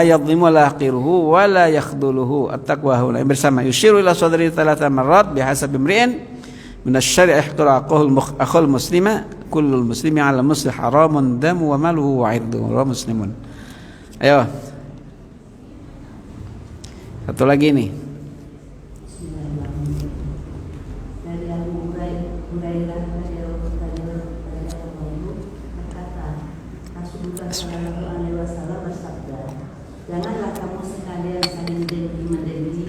yadhlimu laqiruhu wa la yakhdhuluhu at-taqwa huna bersama yushiru ila sadri thalatha marrat bihasab imri'in min asy-syari' ihtiraqul akhul muslima kullul muslimi 'ala muslim haramun damu wa maluhu wa 'irduhu wa muslimun. Ayo. Satu lagi nih. Dari Abu Hurairah berkata, Rasulullah sallallahu alaihi wasallam bersabda, janganlah kamu sekalian saling mendengki,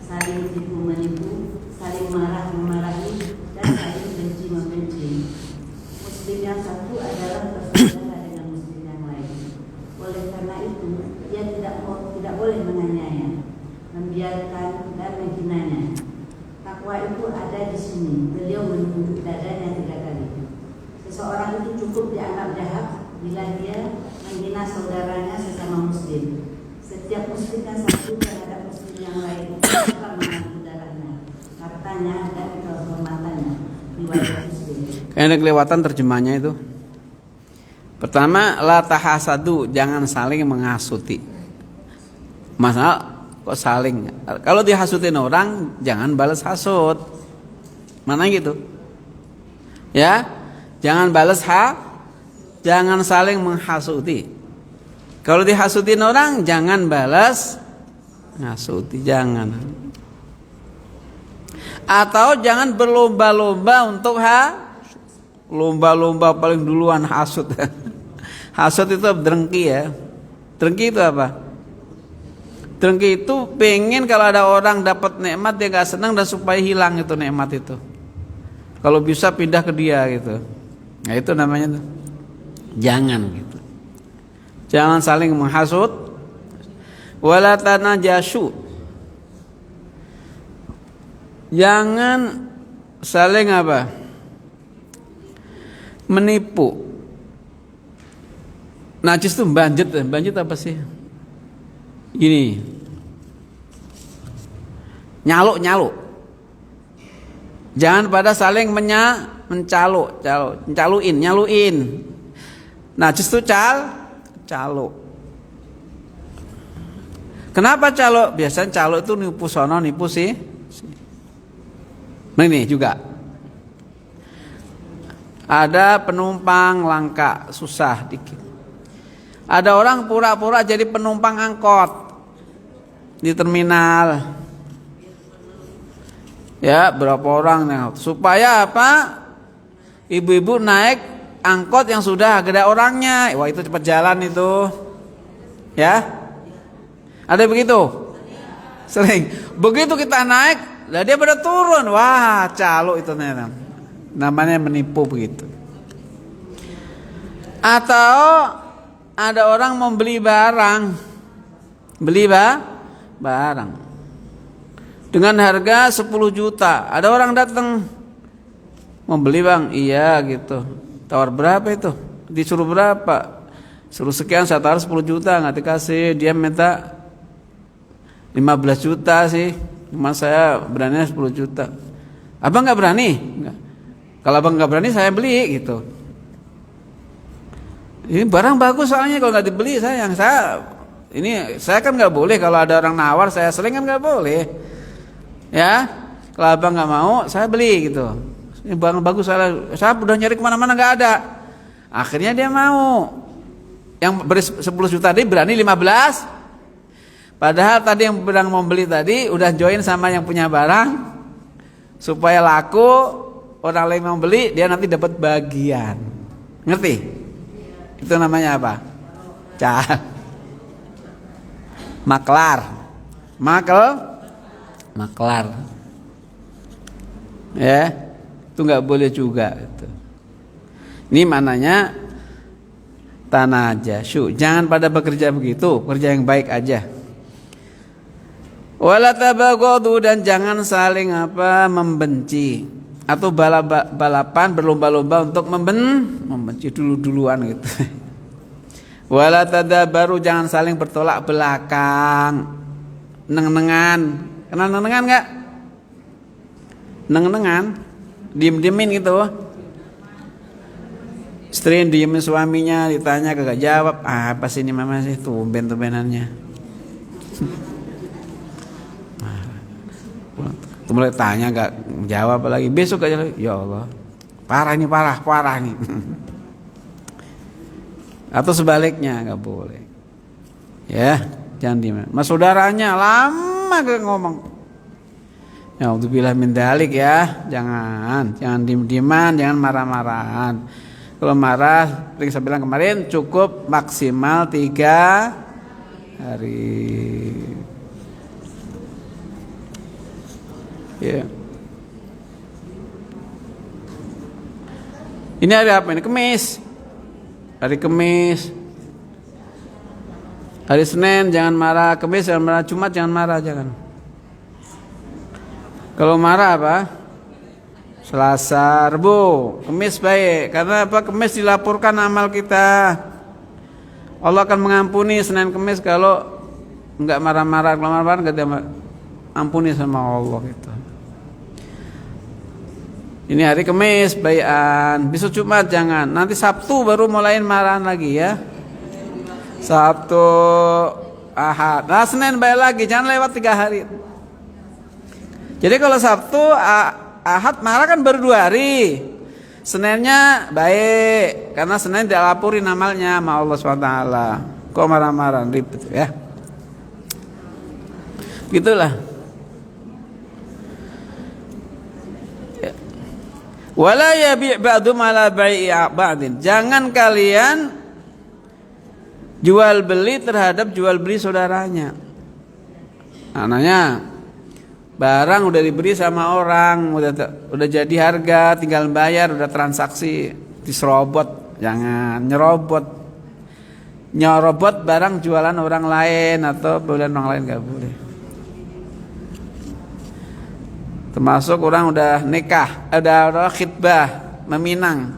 saling tipu-menipu, saling marah-memarahi, dan saling benci-membenci. Muslim yang satu adalah bersaudara dengan muslim yang lain. Oleh karena itu, dia tidak boleh menganiaya, membiarkan dan menghinanya. Takwa itu ada di sini. Beliau menunduk dadanya 3 kali. Seseorang itu cukup dianggap jahat bila dia menghina saudaranya sesama muslim. Setiap muslim yang satu terhadap muslim yang lain dapat mengambil darahnya, hartanya dan kehormatannya. Riwayat Muslim. Kayaknya kelewatan terjemahnya itu. Pertama, la tahasadu, jangan saling menghasuti. Masalah kok saling? Kalau dihasutin orang, jangan balas hasut. Mana gitu? Ya, jangan balas jangan saling menghasuti. Kalau dihasutin orang, jangan balas hasuti, jangan. Atau jangan berlomba-lomba untuk lomba-lomba paling duluan hasut. Hasut itu dengki ya. Dengki itu apa? Dengki itu pengen kalau ada orang dapat nikmat dia gak senang dan supaya hilang itu nikmat itu. Kalau bisa pindah ke dia gitu. Nah itu namanya tuh. Jangan gitu. Jangan saling menghasut. Wala tanajashu. Jangan saling apa? Menipu. Najis itu banjit apa sih? Ini. Nyaluk. Jangan pada saling nyaluin. Najis itu calo. Kenapa calo? Biasanya calo itu nipu sono, nipu sih. Nah ini juga. Ada penumpang langka, susah dikit. Ada orang pura-pura jadi penumpang angkot di terminal. Ya, berapa orang nih? Supaya apa? Ibu-ibu naik angkot yang sudah ada orangnya. Wah, itu cepat jalan itu. Ya? Ada begitu? Sering. Begitu kita naik, lah dia pada turun. Wah, calo itu namanya menipu begitu. Atau ada orang membeli barang. Barang dengan harga 10 juta. Ada orang datang membeli, Bang. Iya gitu. Tawar berapa itu? Disuruh berapa? Suruh sekian, saya taruh 10 juta, nggak dikasih. Dia minta 15 juta sih. Cuma saya berani 10 juta. Abang nggak berani? Enggak. Kalau abang nggak berani saya beli gitu. Ini barang bagus soalnya kalau nggak dibeli sayang. Saya kan nggak boleh kalau ada orang nawar saya seling kan nggak boleh. Ya, kalau abang nggak mau saya beli gitu. Ini barang bagus saya udah nyari kemana-mana nggak ada. Akhirnya dia mau. Yang beri 10 juta tadi berani 15. Padahal tadi yang bilang mau beli tadi udah join sama yang punya barang supaya laku, orang lain mau beli dia nanti dapat bagian. Ngerti? Itu namanya apa? Maklar. Maklar. Ya, itu nggak boleh juga. Gitu. Ini mananya tanajasyu. Jangan pada bekerja begitu, kerja yang baik aja. Wala tabaghadu, dan jangan saling membenci atau balapan berlomba-lomba untuk membenci duluan gitu. Wala tadabaru, jangan saling bertolak belakang. Neng-nengan. Kenal neng-nengan enggak? Neng-nengan, diem-diemin gitu. Istri diemin suaminya, ditanya kagak jawab. Apa sih ini mama sih, tumben-tumbenannya. Mulai tanya gak jawab lagi, besok aja lagi. Ya Allah, parah nih. Atau sebaliknya nggak boleh. Ya, jangan diem. Mas saudaranya lama gak ngomong. Ya, udzubillah min dzalik ya. Jangan diem-dieman, jangan marah-marahan. Kalau marah, seperti saya bilang kemarin, cukup maksimal 3 hari. Ya. Ini hari apa ini? Kamis. Hari Kamis. Hari Senin jangan marah, Kamis jangan marah, Jumat jangan marah, jangan. Kalau marah apa? Selasa, Rabu, Kamis baik. Karena apa? Kamis dilaporkan amal kita. Allah akan mengampuni Senin Kamis kalau enggak marah-marah, kalau marah-marah enggak diampuni sama Allah gitu. Ini hari Kamis bayan, besok Jumat jangan. Nanti Sabtu baru mulaiin marahan lagi ya. Sabtu, Ahad. Nah, Senin baik lagi, jangan lewat 3 hari. Jadi kalau Sabtu, Ahad marah kan baru 2 hari. Seninnya baik, karena Senin tidak laporin amalnya sama Allah SWT. Kok marah-marah ribet ya. Gitulah. Wala yabi' ba'dum ala bai'i ba'din. Jangan kalian jual beli terhadap jual beli saudaranya. Anaknya barang udah diberi sama orang, udah jadi harga, tinggal bayar, udah transaksi, diserobot. Jangan nyerobot barang jualan orang lain atau jualan orang lain enggak boleh. Termasuk orang udah nikah, udah khitbah, meminang,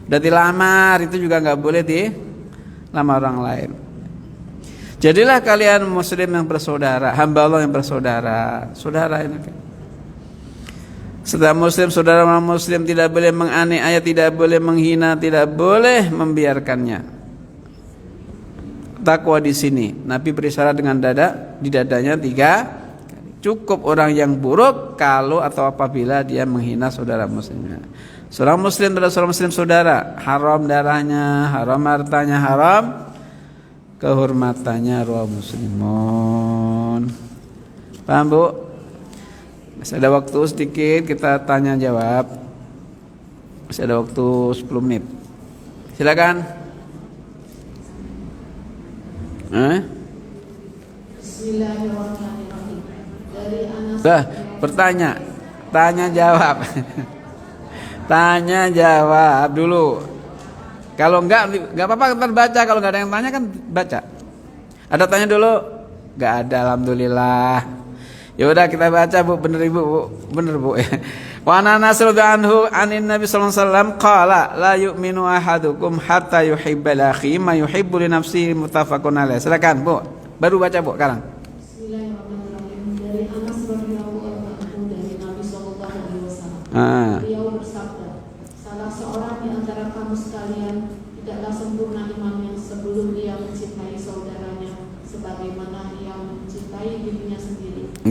udah dilamar, itu juga nggak boleh dilamar orang lain. Jadilah kalian muslim yang bersaudara, hamba Allah yang bersaudara, saudara ini. Setelah muslim, saudara muslim tidak boleh menganiaya, tidak boleh menghina, tidak boleh membiarkannya. Takwa di sini, Nabi berisyarat dengan di dadanya 3 kali. Cukup orang yang buruk kalau atau apabila dia menghina saudara muslimnya. Seorang muslim adalah seorang muslim saudara, haram darahnya, haram hartanya, haram kehormatannya. Ruah muslimun. Paham Bu? Masih ada waktu sedikit, kita tanya jawab. Masih ada waktu 10 menit. Silakan. Bismillahirrahmanirrahim. Bertanya, tanya jawab. Tanya jawab dulu. Kalau enggak apa-apa kita baca. Kalau enggak ada yang tanya kan baca. Ada tanya dulu? Enggak ada, alhamdulillah. Ya udah kita baca Bu, bener Ibu, Bu. Bener Bu. Wa ana nasru anhu anin Nabi sallallahu alaihi wasallam qala la yu'minu ahadukum hatta yuhibba li akhihi ma yuhibbu li nafsihi, muttafaqun alaih. Silakan Bu. Baru baca Bu sekarang. Dari Anas radhiyallahu anhu dari Nabi sallallahu alaihi wasallam. Beliau bersabda, salah seorang di antara kamu sekalian tidaklah sempurna iman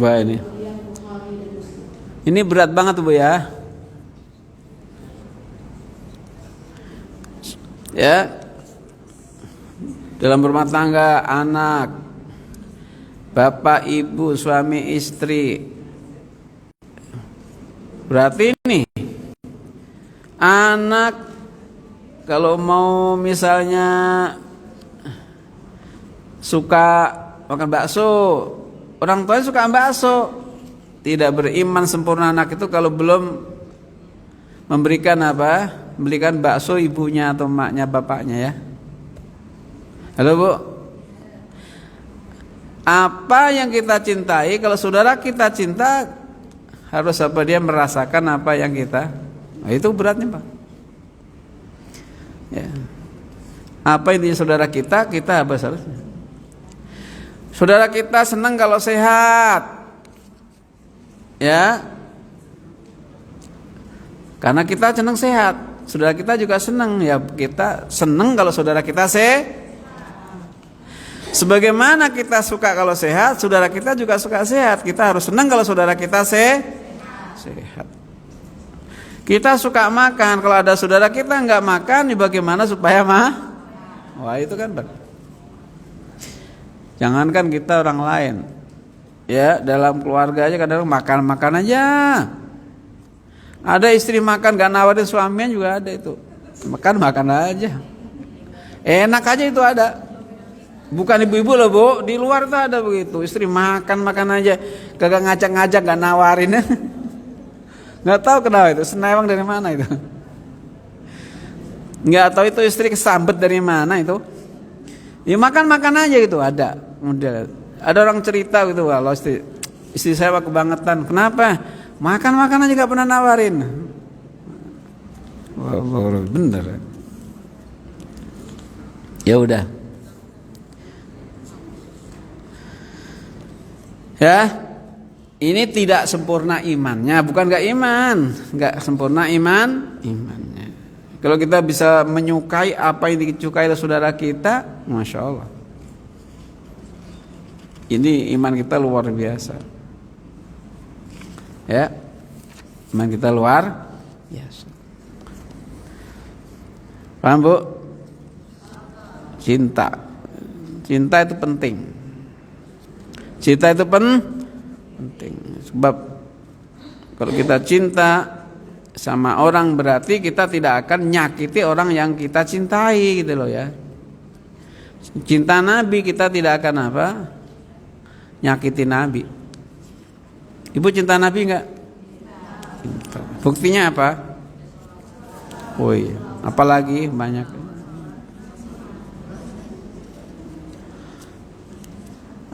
Mbak ini berat banget Bu ya. Ya, dalam rumah tangga, anak, bapak, ibu, suami, istri. Berarti ini anak kalau mau misalnya suka makan bakso, orang tuanya suka bakso, tidak beriman sempurna anak itu kalau belum memberikan apa? Memberikan bakso ibunya atau maknya, bapaknya ya. Halo Bu. Apa yang kita cintai, kalau saudara kita cinta harus apa? Dia merasakan apa yang kita. Nah, itu beratnya Pak. Ya. Apa intinya saudara kita apa seharusnya? Saudara kita senang kalau sehat. Ya. Karena kita senang sehat. Saudara kita juga senang, ya kita senang kalau saudara kita sehat. Sebagaimana kita suka kalau sehat, saudara kita juga suka sehat. Kita harus senang kalau saudara kita sehat. Kita suka makan, kalau ada saudara kita nggak makan, ya bagaimana supaya Wah itu kan jangankan kita orang lain, ya dalam keluarga aja kadang makan aja. Ada istri makan gak nawarin suaminya juga ada itu. Makan aja. Enak aja itu ada. Bukan ibu-ibu loh Bu, di luar tuh ada begitu. Istri makan aja, kagak ngajak-ngajak, gak nawarin. Nggak tahu kenapa itu, senewang dari mana itu. Nggak tahu itu istri kesambet dari mana itu. Ya makan aja gitu ada. Udah. Ada orang cerita gitu, kalau istri saya kebangetan. Kenapa? Makan aja gak pernah nawarin. Wah, bener. Ya udah. Ya, ini tidak sempurna imannya, bukan gak iman, gak sempurna imannya. Kalau kita bisa menyukai apa yang disukai oleh saudara kita, Masya Allah. Ini iman kita luar biasa. Ya, iman kita luar biasa. Paham Bu? Cinta itu penting. Cinta itu penting. Sebab kalau kita cinta sama orang berarti kita tidak akan nyakiti orang yang kita cintai gitu loh ya. Cinta Nabi kita tidak akan apa? Nyakiti Nabi. Ibu cinta Nabi enggak? Cinta. Buktinya apa? Woi, apalagi banyak.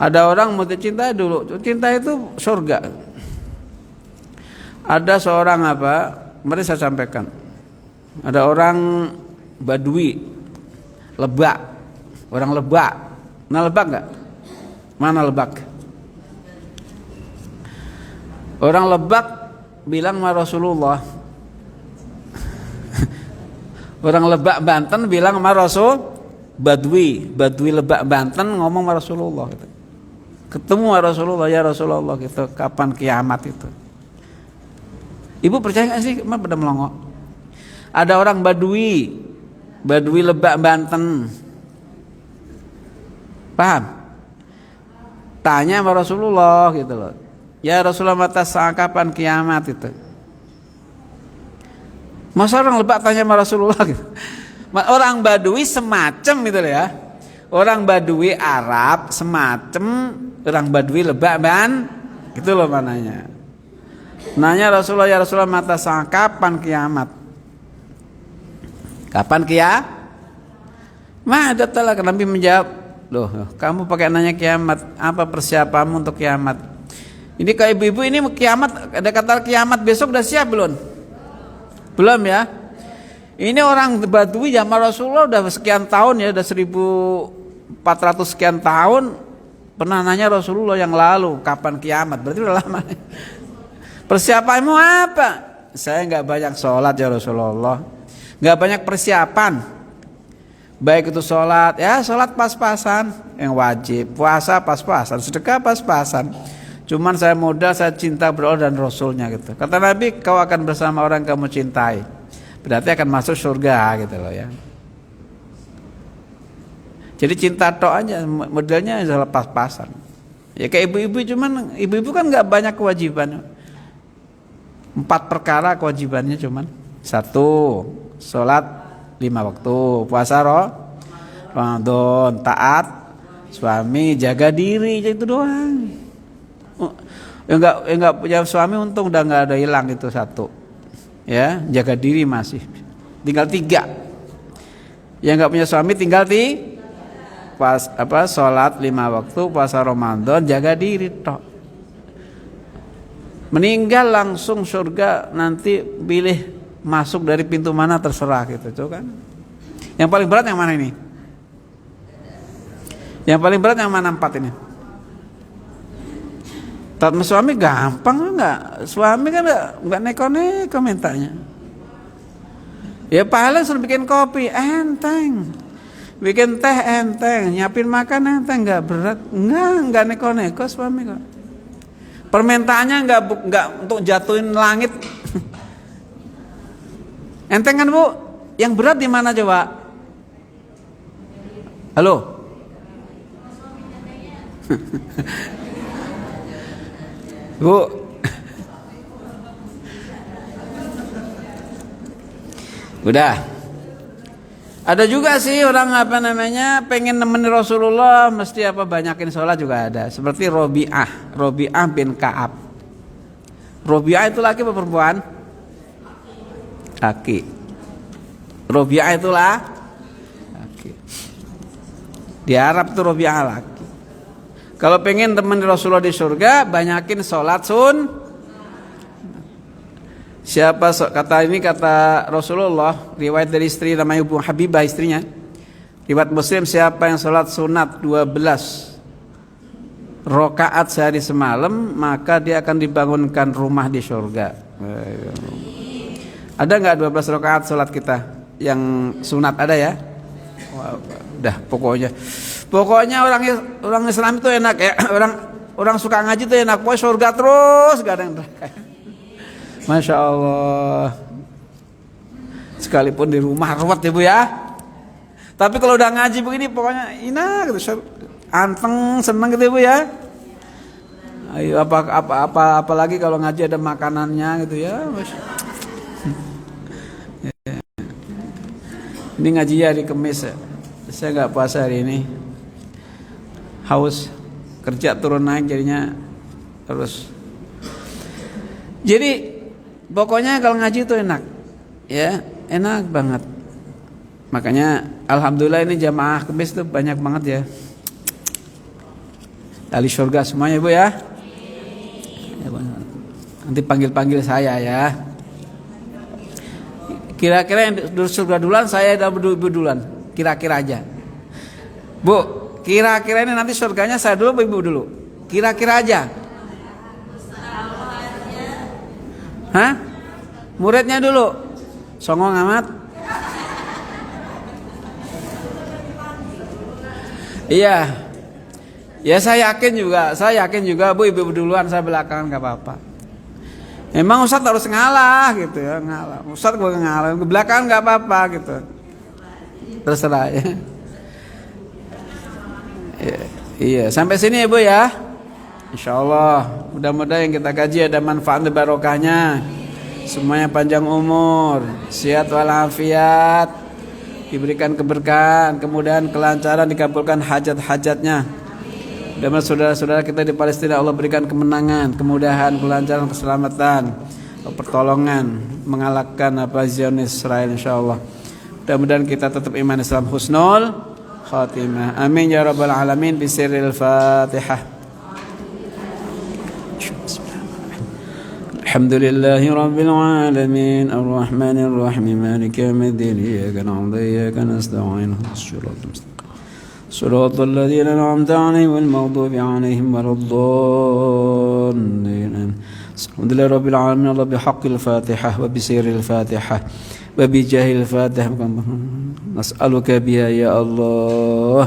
Ada orang mau cinta dulu. Cinta itu surga. Ada seorang apa? Mari saya sampaikan. Ada orang Badui, Lebak. Orang Lebak. Nah Lebak enggak? Mana Lebak? Orang Lebak bilang sama Rasulullah. Orang Lebak Banten bilang sama Rasul. Badui Lebak Banten ngomong sama Rasulullah gitu. Ketemu sama Rasulullah, ya Rasulullah gitu, kapan kiamat itu? Ibu percaya gak sih? Emang pada melongo. Ada orang Badui Lebak Banten. Paham? Tanya sama Rasulullah gitu loh. Ya Rasulullah, mata kapan kiamat itu? Masa orang Lebak tanya sama Rasulullah gitu? Orang Badui semacam gitu loh ya. Orang Badui Arab semacam orang Badui Lebak gitu loh mananya. Nanya Rasulullah, ya Rasulullah, mata kapan kiamat? Kapan kiamat? Ma'adat talak. Nabi menjawab, loh kamu pakai nanya kiamat, apa persiapanmu untuk kiamat? Ini kayak ibu-ibu ini kiamat, ada kata kiamat besok udah siap belum? Belum ya? Ini orang Badui zaman Rasulullah udah sekian tahun ya, udah 1400 sekian tahun pernah nanya Rasulullah yang lalu kapan kiamat, berarti udah lama. Persiapanmu apa? Saya nggak banyak sholat ya Rasulullah, nggak banyak persiapan. Baik itu sholat, ya sholat pas-pasan yang wajib, puasa pas-pasan, sedekah pas-pasan. Cuman saya modal, saya cinta beroleh dan Rasulnya gitu. Kata Nabi, kau akan bersama orang kamu cintai. Berarti akan masuk surga gitu loh ya. Jadi cinta tok aja, modelnya adalah pas-pasan. Ya kayak ibu-ibu, cuman ibu-ibu kan nggak banyak kewajiban. 4 perkara kewajibannya cuman. 1, sholat 5 waktu, puasa Ramadan, taat suami, jaga diri, itu doang. Enggak punya suami untung udah nggak ada hilang itu 1. Ya, jaga diri masih. Tinggal 3. Yang nggak punya suami tinggal sholat 5 waktu, puasa Ramadan, jaga diri tok. Meninggal langsung surga, nanti pilih masuk dari pintu mana terserah gitu, tuh kan. Yang paling berat yang mana ini? Yang paling berat yang mana 4 ini? Taat suami gampang enggak? Suami kan enggak neko-neko mintanya. Ya pahala suruh bikin kopi enteng. Bikin teh enteng, nyiapin makan enteng, enggak berat. Enggak neko-neko suami kok. Permintaannya enggak untuk jatuhin langit. Enteng kan, Bu? Yang berat di mana coba? Halo? Bu, udah. Ada juga sih orang pengen nemenin Rasulullah, mesti banyakin sholat juga ada. Seperti Robi'ah bin Ka'ab. Robi'ah itu laki apa perempuan? Laki. Robi'ah itulah laki. Di Arab tuh Robi'ah laki. Kalau pengen teman Rasulullah di surga, banyakin sholat kata Rasulullah, riwayat dari istri namanya Ibu Habibah istrinya. Riwayat Muslim, siapa yang sholat sunat 12 rakaat sehari semalam, maka dia akan dibangunkan rumah di surga. Ada nggak 12 rakaat sholat kita yang sunat, ada ya? Wah, udah pokoknya orang Islam itu enak ya, orang suka ngaji itu enak, pokoknya surga terus, gak ada yang neraka. Masya Allah. Sekalipun di rumah ruwet ya Bu ya. Tapi kalau udah ngaji begini pokoknya enak gitu, anteng, seneng gitu ya Bu ya. Ayo apalagi kalau ngaji ada makanannya gitu ya. Ini ngaji ya hari Kamis ya. Saya nggak puasa hari ini. Haus, kerja turun naik jadinya terus. Jadi pokoknya kalau ngaji itu enak, ya enak banget. Makanya alhamdulillah ini jamaah Kamis itu banyak banget ya. Ahli surga semuanya Bu ya. Nanti panggil saya ya. Kira-kira yang surga duluan, saya dan ibu duluan. Kira-kira aja. Bu, kira-kira ini nanti surganya saya dulu, ibu dulu. Kira-kira aja. Hah? Muridnya dulu. Songong amat. Iya. Ya saya yakin juga Bu, ibu duluan, saya belakangan gak apa-apa. Emang Ustadz harus ngalah gitu ya, ngalah. Ustadz gue ngalah, ke belakang gak apa-apa gitu. Terserah ya. Iya, sampai sini ya Bu ya. Insyaallah, mudah-mudahan yang kita kaji ada manfaat dan barokahnya. Semuanya panjang umur, sehat walafiat, diberikan keberkahan, kemudahan, kelancaran, dikabulkan hajat-hajatnya. Dan saudara-saudara kita di Palestina Allah berikan kemenangan, kemudahan, kelancaran, keselamatan, pertolongan, mengalahkan Zionis Israel insyaallah. Mudah-mudahan kita tetap iman Islam husnul khatimah. Amin ya rabbal alamin. Bisirril Fatihah. Alhamdulillahi rabbil alamin. Arrahmanir rahim. Maliki yaumiddin. Iyyaka na'budu wa iyyaka nasta'in. Shiratal mustaqim. Shiratal ladzina an'amta 'alaihim wal maghdubi 'alaihim waladdallin. Alhamdulillahi rabbil alamin. Allah bihaqqil Fatihah wa bisirril Fatihah. وبجاه الفاتحة نسألك بها يا الله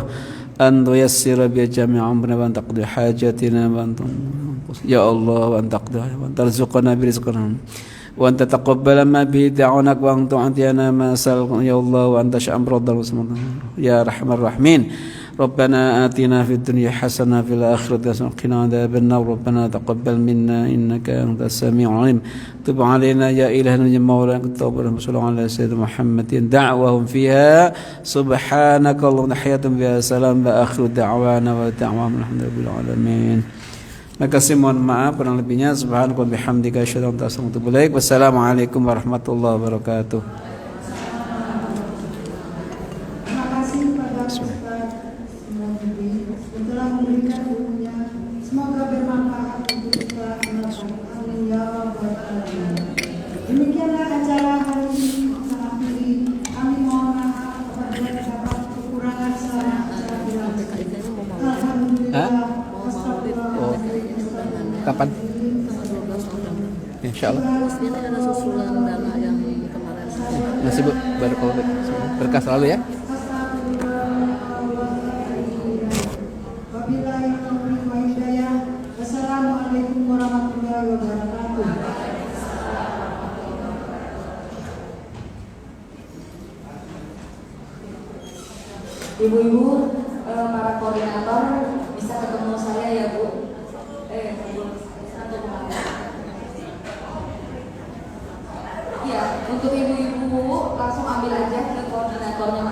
أن تيسر بها جميع أمرنا وأن تقضي حاجاتنا وأن يا الله وأن تقضي وأن ترزقنا برزقنا وأن تتقبل ما به دعونك وأن تعطينا ما سألنا يا الله وأن تشأ أمر يا أرحم الراحمين ربنا آتنا في الدنيا حسنة في الآخرة حسنة وقنا عذاب النار ربنا تقبل منا إنك أنت السميع العليم تب علينا يا إلهنا يا مولانا التوبة صلى على سيدنا محمد دعوهم فيها سبحانك اللهم تحياتهم بها سلام وآخر دعوانا ودعواهم الحمد لله رب العالمين. Terima kasih, mohon maaf kurang lebihnya. Subhanallah bihamdika asyhadu an la ilaha illa anta astaghfiruka wa atubu ilaik. Wassalamualaikum warahmatullahi wabarakatuh. Terima kasih kepada Ustaz Muhammad yang telah memberikan ilmunya. Semoga bermanfaat untuk kita. Amin ya rabbal alamin. Demikianlah acara hari ini kita akhiri. Kami mohon maaf apabila terdapat kekurangan selama acara dilakukan. Alhamdulillah. Kapan? Insyaallah. Ini ada susulan dana yang kemarin. Masih Bu, baru kalau berkas selalu ya. Wassalamualaikum warahmatullahi wabarakatuh. Ibu-ibu, para koordinator bisa ketemu saya ya Bu. Iya, untuk ibu-ibu langsung ambil aja ke koordinatornya